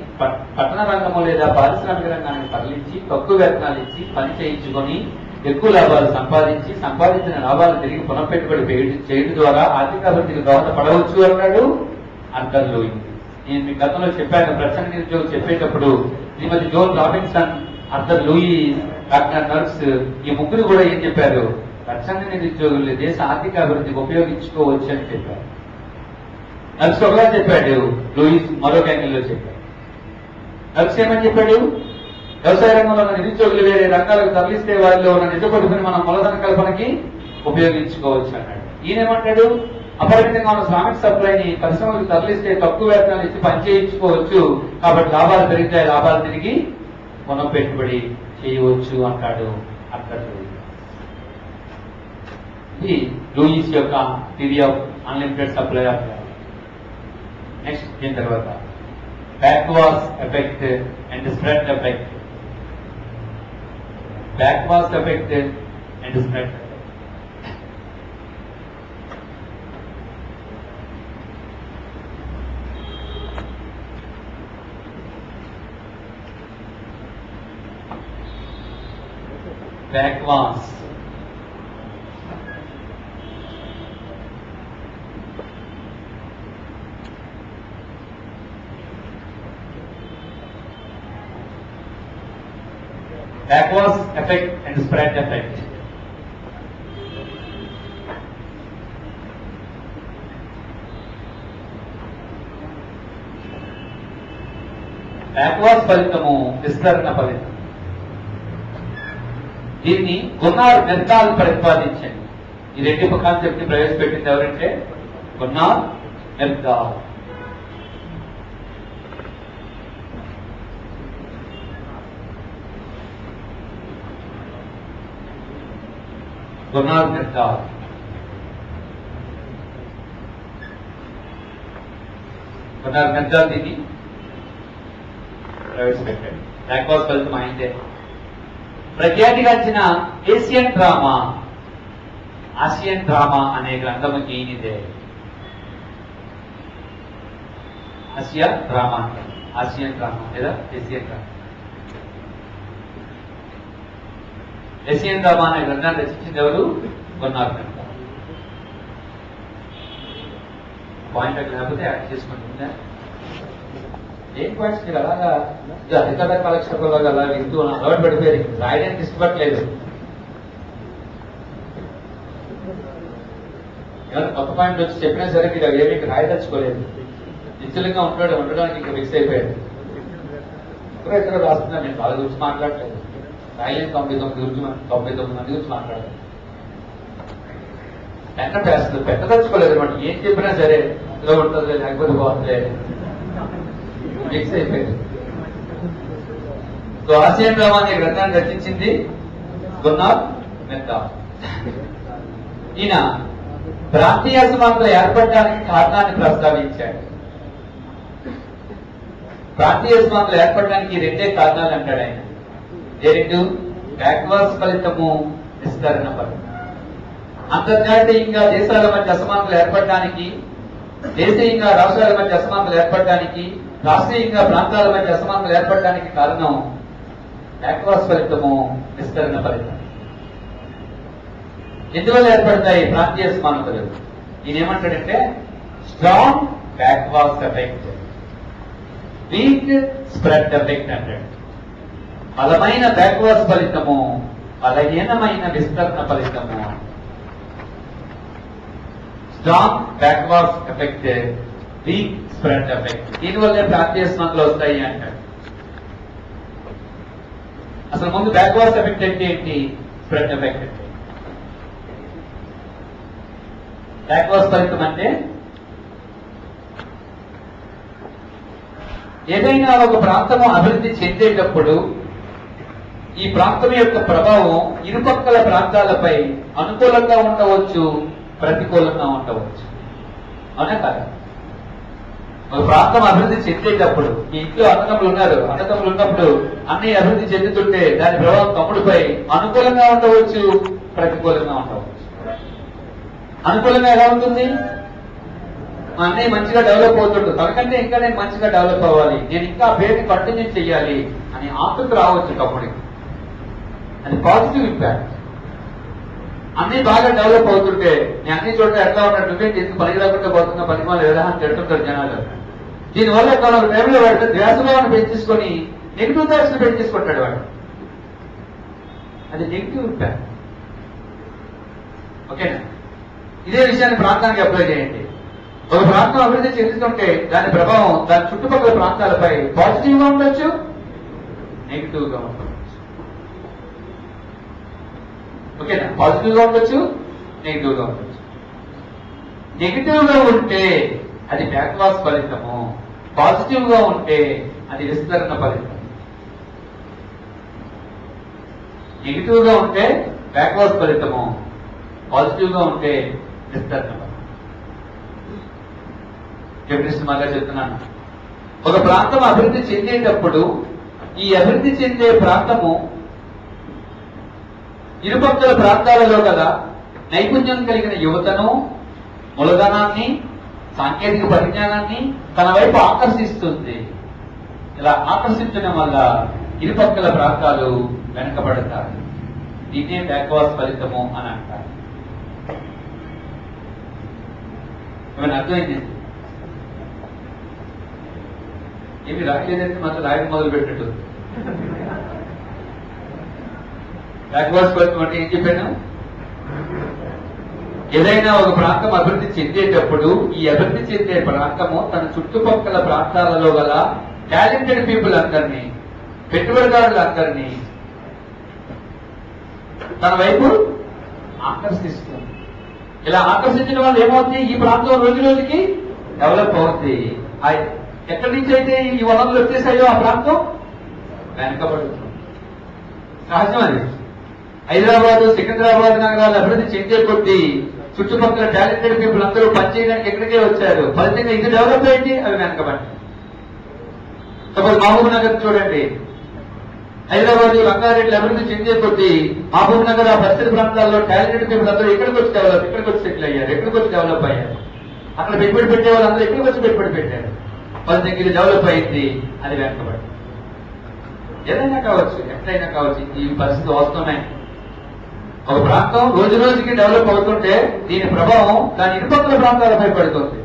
పట్టణ రంగము లేదా పారిశ్రామిక రంగానికి తరలించి తక్కువ వేతనాలు ఇచ్చి పని చేయించుకొని ఎక్కువ లాభాలు సంపాదించి సంపాదించిన లాభాలు తిరిగి పునఃపెట్టుబడి చేయడం ద్వారా ఆర్థిక అభివృద్ధికి దోహదపడవచ్చు అన్నాడు ఆర్థర్ లూయిస్. నేను మీ గతంలో చెప్పాను, ప్రచండ నిరుద్యోగం చెప్పేటప్పుడు Shrimati Joan Robinson, Arthur Lewis, doctor Nurkse ఈ ముగ్గురు కూడా ఏం చెప్పారు? ప్రచండ నిరుద్యోగులు దేశ ఆర్థిక అభివృద్ధికి ఉపయోగించుకోవచ్చు అని చెప్పారు. నర్స్ ఒకలా చెప్పాడు, లూయిస్ మరొక యాంగిల్లో చెప్పాడు. నర్స్ ఏమని చెప్పాడు? వ్యవసాయ రంగంలో ఉన్న నిరుద్యోగులు వేరే రంగాలకు తరలిస్తే వారిలో ఉన్న నిజ పొదుపుని మనం మూలధన కల్పనకి ఉపయోగించుకోవచ్చు అన్నాడు. ఈయనేమంటాడు? అపరిమితంగా ఉన్న శ్రామిక సప్లైని పరిశ్రమలకు తరలిస్తే తక్కువ వేతనాలు ఇచ్చి పనిచేయించుకోవచ్చు కాబట్టి లాభాలు పెరుగుతాయి, లాభాలు తిరిగి పునః పెట్టుబడి చేయవచ్చు అంటాడు అక్కడ. ఇది లూయిస్ యొక్క theory of unlimited supply of. Next దీని తర్వాత backward effect and spread effect. Backward effect and spread effect. Backwards. Backwards effect and spread effect. Backwards ఫలితము విస్తరణ ఫలితం. దీన్ని గున్నార్ మెర్దాల్ ప్రతిపాదించండి. ఈ రెండు కాన్సెప్ట్ ని ప్రవేశపెట్టింది ఎవరంటే గున్నార్ మెర్దాల్. గున్నార్ మెర్దాల్ దీన్ని ప్రవేశపెట్టాడు. బ్యాక్వార్డ్ ఫలితం అయిందే. ప్రఖ్యాతిగాంచిన ఆసియన్ డ్రామా అనే గ్రంథము ఈయనదే. ఆసియన్ డ్రామా లేదా ఏసియన్ డ్రామా అనే గ్రంథాన్ని రచించింది ఎవరు? గున్నార్ మెర్దాల్. పాయింట్ లేకపోతే యాడ్ చేసుకుంటుందా? ఏం పాయింట్స్ మీరు అలాగా హరికథ కాలక్షేపంలాగా అలా వింటూ అలవాటు పడిపోయారు. రాయడానికి ఇష్టపడలేదు. ఏమైనా కొత్త పాయింట్ వచ్చి చెప్పినా సరే మీరు అవి ఏమీ రాయదలుచుకోలేదు. నిశ్చలంగా ఉండడానికి ఇంకా ఫిక్స్ అయిపోయాడు. ఎక్కడో రాస్తున్నా, నేను వాళ్ళ గురించి మాట్లాడలేదు. రాయలేని 99 మంది గురించి మాట్లాడలేదు. పెట్టదలుచుకోలేదు అనమాట. ఏం చెప్పినా సరే ఇలా ఉంటుంది, లేకపోతే బాగుంటుంది, ఫిక్స్ అయిపోయింది. సో ఆసియన్ డ్రామా అనే గ్రంథాన్ని రచించింది గున్నార్ మెహతా. ఈయన ప్రాంతీయ అసమానతలు ఏర్పడడానికి కారణాన్ని ప్రస్తావించాడు. ప్రాంతీయ అసమానతలు ఏర్పడడానికి రెండే కారణాలు అంటాడు ఆయన. ఏ రెండు? బ్యాక్వర్డ్స్ ఫలితము, విస్తరణ ఫలితం. అంతర్జాతీయంగా దేశాల మధ్య అసమానతలు ఏర్పడడానికి, దేశీయంగా రాష్ట్రాల మధ్య అసమానతలు ఏర్పడడానికి, రాష్ట్రీయంగా ప్రాంతాల మధ్య అసమానతలు ఏర్పడడానికి కారణం బ్యాక్వర్డ్స్ ఫలితము, విస్తరణ ఫలితం. ఎందువల్ల ఏర్పడతాయి ప్రాంతీయ అసమానతలు? ఈయన ఏమంటాడంటే strong backwards effect, weak spread effect అంటాడు. బలమైన బ్యాక్వర్డ్స్ ఫలితము, బలహీనమైన విస్తరణ ఫలితము. Strong backwards effect, weak spread effect. దీనివల్లే ప్రాంతీయ అసమానతలు వస్తాయి అంటాడు. అసలు ముందు బ్యాక్వర్డ్స్ ఎఫెక్ట్ అంటే ఏంటి, స్ప్రెడ్ ఎఫెక్ట్ అంటే? బ్యాక్వర్డ్స్ ఫలితం అంటే ఏదైనా ఒక ప్రాంతము అభివృద్ధి చెందేటప్పుడు ఈ ప్రాంతం యొక్క ప్రభావం ఇరుపక్కల ప్రాంతాలపై అనుకూలంగా ఉండవచ్చు, ప్రతికూలంగా ఉండవచ్చు. అవునా కదా? ఒక ప్రాంతం అభివృద్ధి చెందేటప్పుడు, ఈ ఇంట్లో అన్నదమ్ములు ఉన్నారు, అన్నదమ్ములు ఉన్నప్పుడు అన్నయ్య అభివృద్ధి చెందుతుంటే దాని ప్రభావం తమ్ముడిపై అనుకూలంగా ఉండవచ్చు, ప్రతికూలంగా ఉండవచ్చు. అనుకూలంగా ఎలా ఉంటుంది? మా అన్నయ్య మంచిగా డెవలప్ అవుతుండు, తనకంటే ఇంకా నేను మంచిగా డెవలప్ అవ్వాలి, నేను ఇంకా పేరుని కంటిన్యూ చేయాలి అని ఆతృత రావచ్చు తమ్ముడికి. అది పాజిటివ్ ఇంపాక్ట్. అన్నీ బాగా డెవలప్ అవుతుంటే నేను అన్ని చోట్ల ఎట్లా ఉన్నట్టు ఎందుకు పనికి రాకుండా పోతున్నా, పనికి వాళ్ళు ఎలా అని తిడుతుంటారు జనాలు. దీనివల్ల కొందరు ఫ్యామిలీ వాడితే ద్వేషభావాన్ని పెంచేసుకొని నెగిటివ్ థాట్స్ పెంచేసుకుంటాడు వాడు. అది నెగిటివ్ ఇంపాక్ట్. ఓకేనా? ఇదే విషయాన్ని ప్రాంతానికి అప్లై చేయండి. ఒక ప్రాంతం అభివృద్ధి చెందుతుంటే దాని ప్రభావం దాని చుట్టుపక్కల ప్రాంతాలపై పాజిటివ్ గా ఉండొచ్చు, నెగిటివ్ గా ఉండొచ్చు. ఓకేనా? పాజిటివ్ గా ఉండొచ్చు, నెగిటివ్ గా ఉండొచ్చు. నెగిటివ్ గా ఉంటే అది బ్యాక్వర్డ్స్ ఫలితము, పాజిటివ్ గా ఉంటే అది విస్తరణ ఫలితం. నెగిటివ్ గా ఉంటే బ్యాక్వర్డ్స్ ఫలితము, పాజిటివ్ గా ఉంటే విస్తరణ ఫలితం. మళ్ళా చెప్తున్నాను, ఒక ప్రాంతం అభివృద్ధి చెందేటప్పుడు ఈ అభివృద్ధి చెందే ప్రాంతము ఇరుపక్కల ప్రాంతాలలో గల నైపుణ్యం కలిగిన యువతను, మూలధనాన్ని, సాంకేతిక పరిజ్ఞానాన్ని తన వైపు ఆకర్షిస్తుంది. ఇలా ఆకర్షించడం వల్ల ఇరుపక్కల ప్రాంతాలు వెనకబడతాయి. దీన్నే బ్యాక్వర్డ్స్ ఫలితము అని అంటారు. ఏమైనా అర్థమైంది? ఏమి రాయలేదంటే మాత్రం రాయడం మొదలు పెట్టట్టు. బ్యాక్వర్డ్స్ ఫలితం అంటే ఏం చెప్పాను? ఏదైనా ఒక ప్రాంతం అభివృద్ధి చెందేటప్పుడు ఈ అభివృద్ధి చెందే ప్రాంతము తన చుట్టుపక్కల ప్రాంతాలలో గల టాలెంటెడ్ పీపుల్ అందరినీ, పెట్టుబడిదారులందరినీ తన వైపు ఆకర్షిస్తుంది. ఇలా ఆకర్షించడం వల్ల ఏమవుతుంది? ఈ ప్రాంతం రోజు రోజుకి డెవలప్ అవుతుంది. ఎక్కడి నుంచి అయితే ఈ వనరులు వచ్చేసాయో ఆ ప్రాంతం వెనకబడుతుంది. సహజం అది. హైదరాబాద్, సికింద్రాబాద్ నగరాలు అభివృద్ధి చెందే కొద్దీ చుట్టుపక్కల టాలెంటెడ్ పీపుల్ అందరూ పనిచేయడానికి ఎక్కడికే వచ్చారు. ఫలితంగా ఇది డెవలప్ అయింది, అవి వెనకబడ్డాయి. సపోజ్ మహబూబ్ నగర్ చూడండి, హైదరాబాద్, రంగారెడ్డి అభివృద్ధి చెందే కొద్దీ మహబూబ్ నగర్ ఆ పరిసర ప్రాంతాల్లో టాలెంటెడ్ పీపుల్ అందరూ ఇక్కడికి వచ్చి సెటిల్ అయ్యారు, ఎక్కడికి వచ్చి డెవలప్ అయ్యారు. అక్కడ పెట్టుబడి పెట్టే వాళ్ళందరూ ఇక్కడికి వచ్చి పెట్టుబడి పెట్టారు. ఫలితంగా ఇది డెవలప్ అయింది, అది వెనకబడి. ఏదైనా కావచ్చు, ఎట్లయినా కావచ్చు, ఈ పరిస్థితి వాస్తవమే. ఒక ప్రాంతం రోజు రోజుకి డెవలప్ అవుతుంటే దీని ప్రభావం దాని ఇరుపక్కల ప్రాంతాలపై పడుతుంది.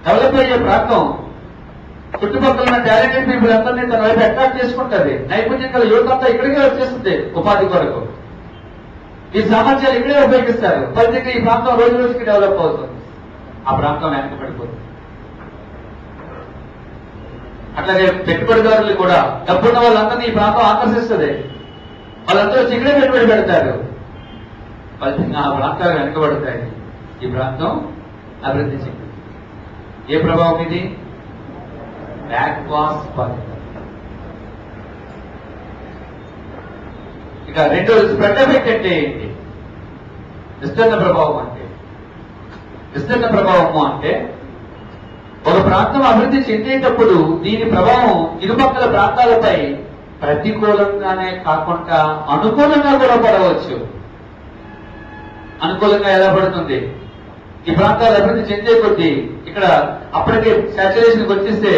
డెవలప్ అయ్యే ప్రాంతం చుట్టుపక్కల ఉన్న టాలెంటెడ్ పీపుల్ అందరినీ తన వైపు అట్రాక్ట్ చేసుకుంటుంది. నైపుణ్యం గల యువత అంతా ఇక్కడికే వచ్చేస్తుంది ఉపాధి కొరకు. ఈ సామర్థ్యాలు ఇక్కడే ఉపయోగిస్తారు. ఫలితంగా ఈ ప్రాంతం రోజు రోజుకి డెవలప్ అవుతుంది, ఆ ప్రాంతం వెనకబడిపోతుంది. అట్లాగే పెట్టుబడిదారులు కూడా డబ్బున్న వాళ్ళందరినీ ఈ ప్రాంతం ఆకర్షిస్తుంది. వాళ్ళందరూ వచ్చి ఇక్కడే పెట్టుబడి పెడతారు. ఫలితంగా ఆ ప్రాంతాలు వెనకబడతాయి, ఈ ప్రాంతం అభివృద్ధి చెందుతుంది. ఏ ప్రభావం ఇది? బ్యాక్వాస్ ఫలితం. ఇక రెండోది స్ప్రెడ్ ఎఫెక్ట్ అంటే ఏంటి? విస్తరణ ప్రభావం అంటే, విస్తరణ ప్రభావము అంటే ఒక ప్రాంతం అభివృద్ధి చెందేటప్పుడు దీని ప్రభావం ఇరుపక్కల ప్రాంతాలపై ప్రతికూలంగానే కాకుండా అనుకూలంగా కూడా పడవచ్చు. అనుకూలంగా ఎలా పడుతుంది? ఈ ప్రాంతాలు అభివృద్ధి చెందే కొద్దీ ఇక్కడ అప్పటికే సాచురేషన్కి వచ్చేస్తే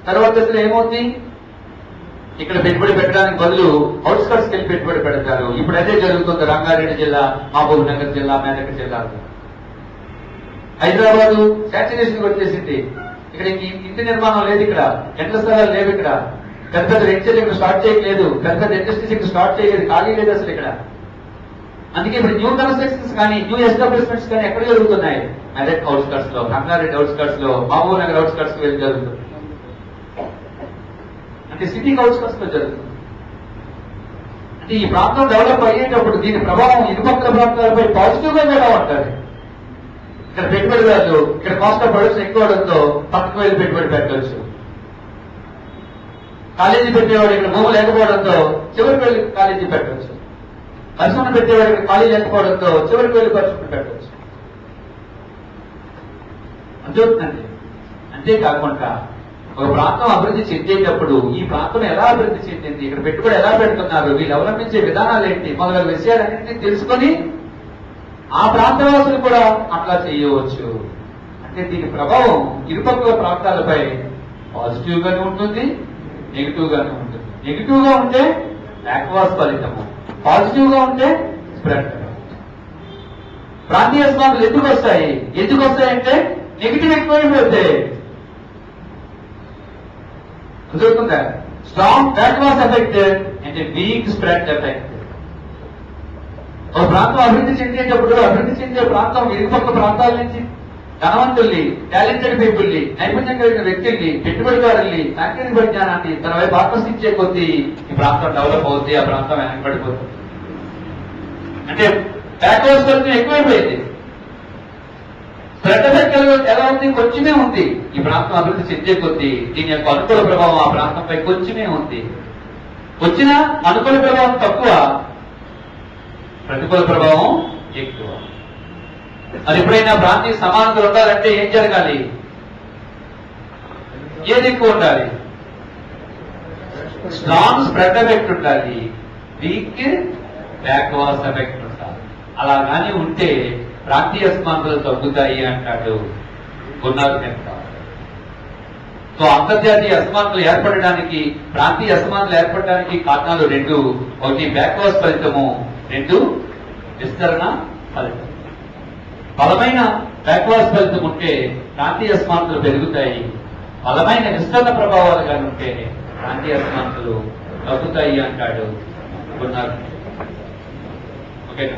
తర్వాత దశలో ఏమవుతుంది? ఇక్కడ పెట్టుబడి పెట్టడానికి బదులు అవుట్స్కట్స్కి వెళ్ళి పెట్టుబడి పెడతారు. ఇప్పుడు అదే జరుగుతుంది రంగారెడ్డి జిల్లా, మహబూబ్ నగర్ జిల్లా, మెదక్ జిల్లా. హైదరాబాదు సాచురేషన్కి వచ్చేసింది. ఇక్కడ ఇంటి నిర్మాణం లేదు, ఇక్కడ ఎంట్ల స్థలాలు లేవు, ఇక్కడ పెద్ద పెద్ద వెంచర్లు ఇక్కడ స్టార్ట్ చేయలేదు, పెద్ద పెద్ద ఇండస్ట్రీస్ ఇక్కడ స్టార్ట్ చేయలేదు, ఖాళీ లేదు అసలు ఇక్కడ. అందుకే ఇప్పుడు న్యూ కన్స్ట్రక్షన్స్ కానీ న్యూ ఎస్టాబ్లిష్మెంట్స్ కానీ ఎక్కడ జరుగుతున్నాయి? మెదక్ అవుట్స్కట్స్ లో, రంగారెడ్డి అవుట్స్కట్స్ లో, మహబూబ్ నగర్ అవుట్స్కట్స్ వెళ్ళి జరుగుతుంది. అంటే సిటీకి అవుట్స్కట్స్ లో జరుగుతుంది. అంటే ఈ ప్రాంతం డెవలప్ అయ్యేటప్పుడు దీని ప్రభావం ఇరుపక్కల ప్రాంతాలపై పాజిటివ్ గా కూడా ఉంటుంది. ఇక్కడ పెట్టుబడిదారులు ఇక్కడ కాస్ట్ ఆఫ్ ప్రొడక్షన్ ఎక్కువ అవడంతో పక్కకు వెళ్ళి పెట్టుబడి పెట్టవచ్చు. కాలేజీ పెట్టేవాడు ఇక్కడ భూమి లేకపోవడంతో చివరికి వెళ్ళి కాలేజీ పెట్టవచ్చు. పరిశ్రమ పెట్టేవాడు ఇక్కడ ఖాళీ లేకపోవడంతో చివరికి వెళ్ళి పరిశ్రమ పెట్టవచ్చు. అంతేనండి. అంతేకాకుండా ఒక ప్రాంతం అభివృద్ధి చెందేటప్పుడు ఈ ప్రాంతం ఎలా అభివృద్ధి చెందింది, ఇక్కడ పెట్టుబడి ఎలా పెడుతున్నారు, వీళ్ళు అవలంబించే విధానాలు ఏంటి మొదలైన విషయాలన్నింటినీ తెలుసుకొని ఆ ప్రాంతవాసులు కూడా అట్లా చేయవచ్చు. అంటే దీని ప్రభావం ఇరుపక్కల ప్రాంతాలపై పాజిటివ్ గానే ఉంటుంది, నెగిటివ్ గానే ఉంటుంది. నెగిటివ్ గా ఉంటే బ్యాక్వాస్ ఫలితము, పాజిటివ్ గా ఉంటే స్ప్రెడ్. ప్రాంతీయ స్మార్లు ఎందుకు వస్తాయి? ఎందుకు వస్తాయంటే నెగిటివ్ ఎక్కువైపోతే జరుగుతుందా? స్ట్రాంగ్ బ్యాక్వాస్ ఎఫెక్ట్ అంటే వీక్ స్ప్రెడ్ ఎఫెక్ట్. ఒక ప్రాంతం అభివృద్ధి చెందేటప్పుడు అభివృద్ధి చెందే ప్రాంతం ఇరుపక్క ప్రాంతాల నుంచి ధనవంతుల్ని, టాలెంటెడ్ పీపుల్ని, నైపుణ్యం కలిగిన వ్యక్తుల్ని, పెట్టుబడిదారుల్ని, సాంకేతిక పరిజ్ఞానాన్ని తన వైపు ఆకర్షించే కొద్దీ ఈ ప్రాంతం డెవలప్ అవుతుంది, ఆ ప్రాంతం వెనకబడిపోతుంది. అంటే బ్యాక్వర్డ్ ఫలితం ఎక్కువైపోయింది. స్ప్రెడ్ ఎఫెక్ట్ ఎలా ఉంది? కొంచెమే ఉంది. ఈ ప్రాంతం అభివృద్ధి చెందే కొద్దీ దీని యొక్క అనుకూల ప్రభావం ఆ ప్రాంతంపై కొంచెమే ఉంది. వచ్చిన అనుకూల ప్రభావం తక్కువ, ప్రతికూల ప్రభావం ఎక్కువ. అది ఎప్పుడైనా ప్రాంతీయ సమానతలు ఉండాలంటే ఏం జరగాలి? ఏది ఎక్కువ ఉండాలి? స్ట్రాంగ్ స్ప్రెడ్ ఎఫెక్ట్ ఉండాలి, వీక్ బ్యాక్వాస్ ఎఫెక్ట్ ఉండాలి. అలా కానీ ఉంటే ప్రాంతీయ అసమానతలు తగ్గుతాయి అంటాడు గున్నార్ నేత. సో అంతర్జాతీయ అసమానతలు ఏర్పడడానికి, ప్రాంతీయ అసమానతలు ఏర్పడడానికి కారణాలు రెండు. ఒకటి బ్యాక్వాస్ ఫలితము, రెండు విస్తరణ ఫలితం. బలమైన బ్యాక్వాస్ ఫలితం ఉంటే ప్రాంతీయ అసమానతలు పెరుగుతాయి, బలమైన విస్తరణ ప్రభావాలు కానీ ఉంటే ప్రాంతీయ అసమానతలు తగ్గుతాయి అంటాడు గున్నార్. ఓకేనా?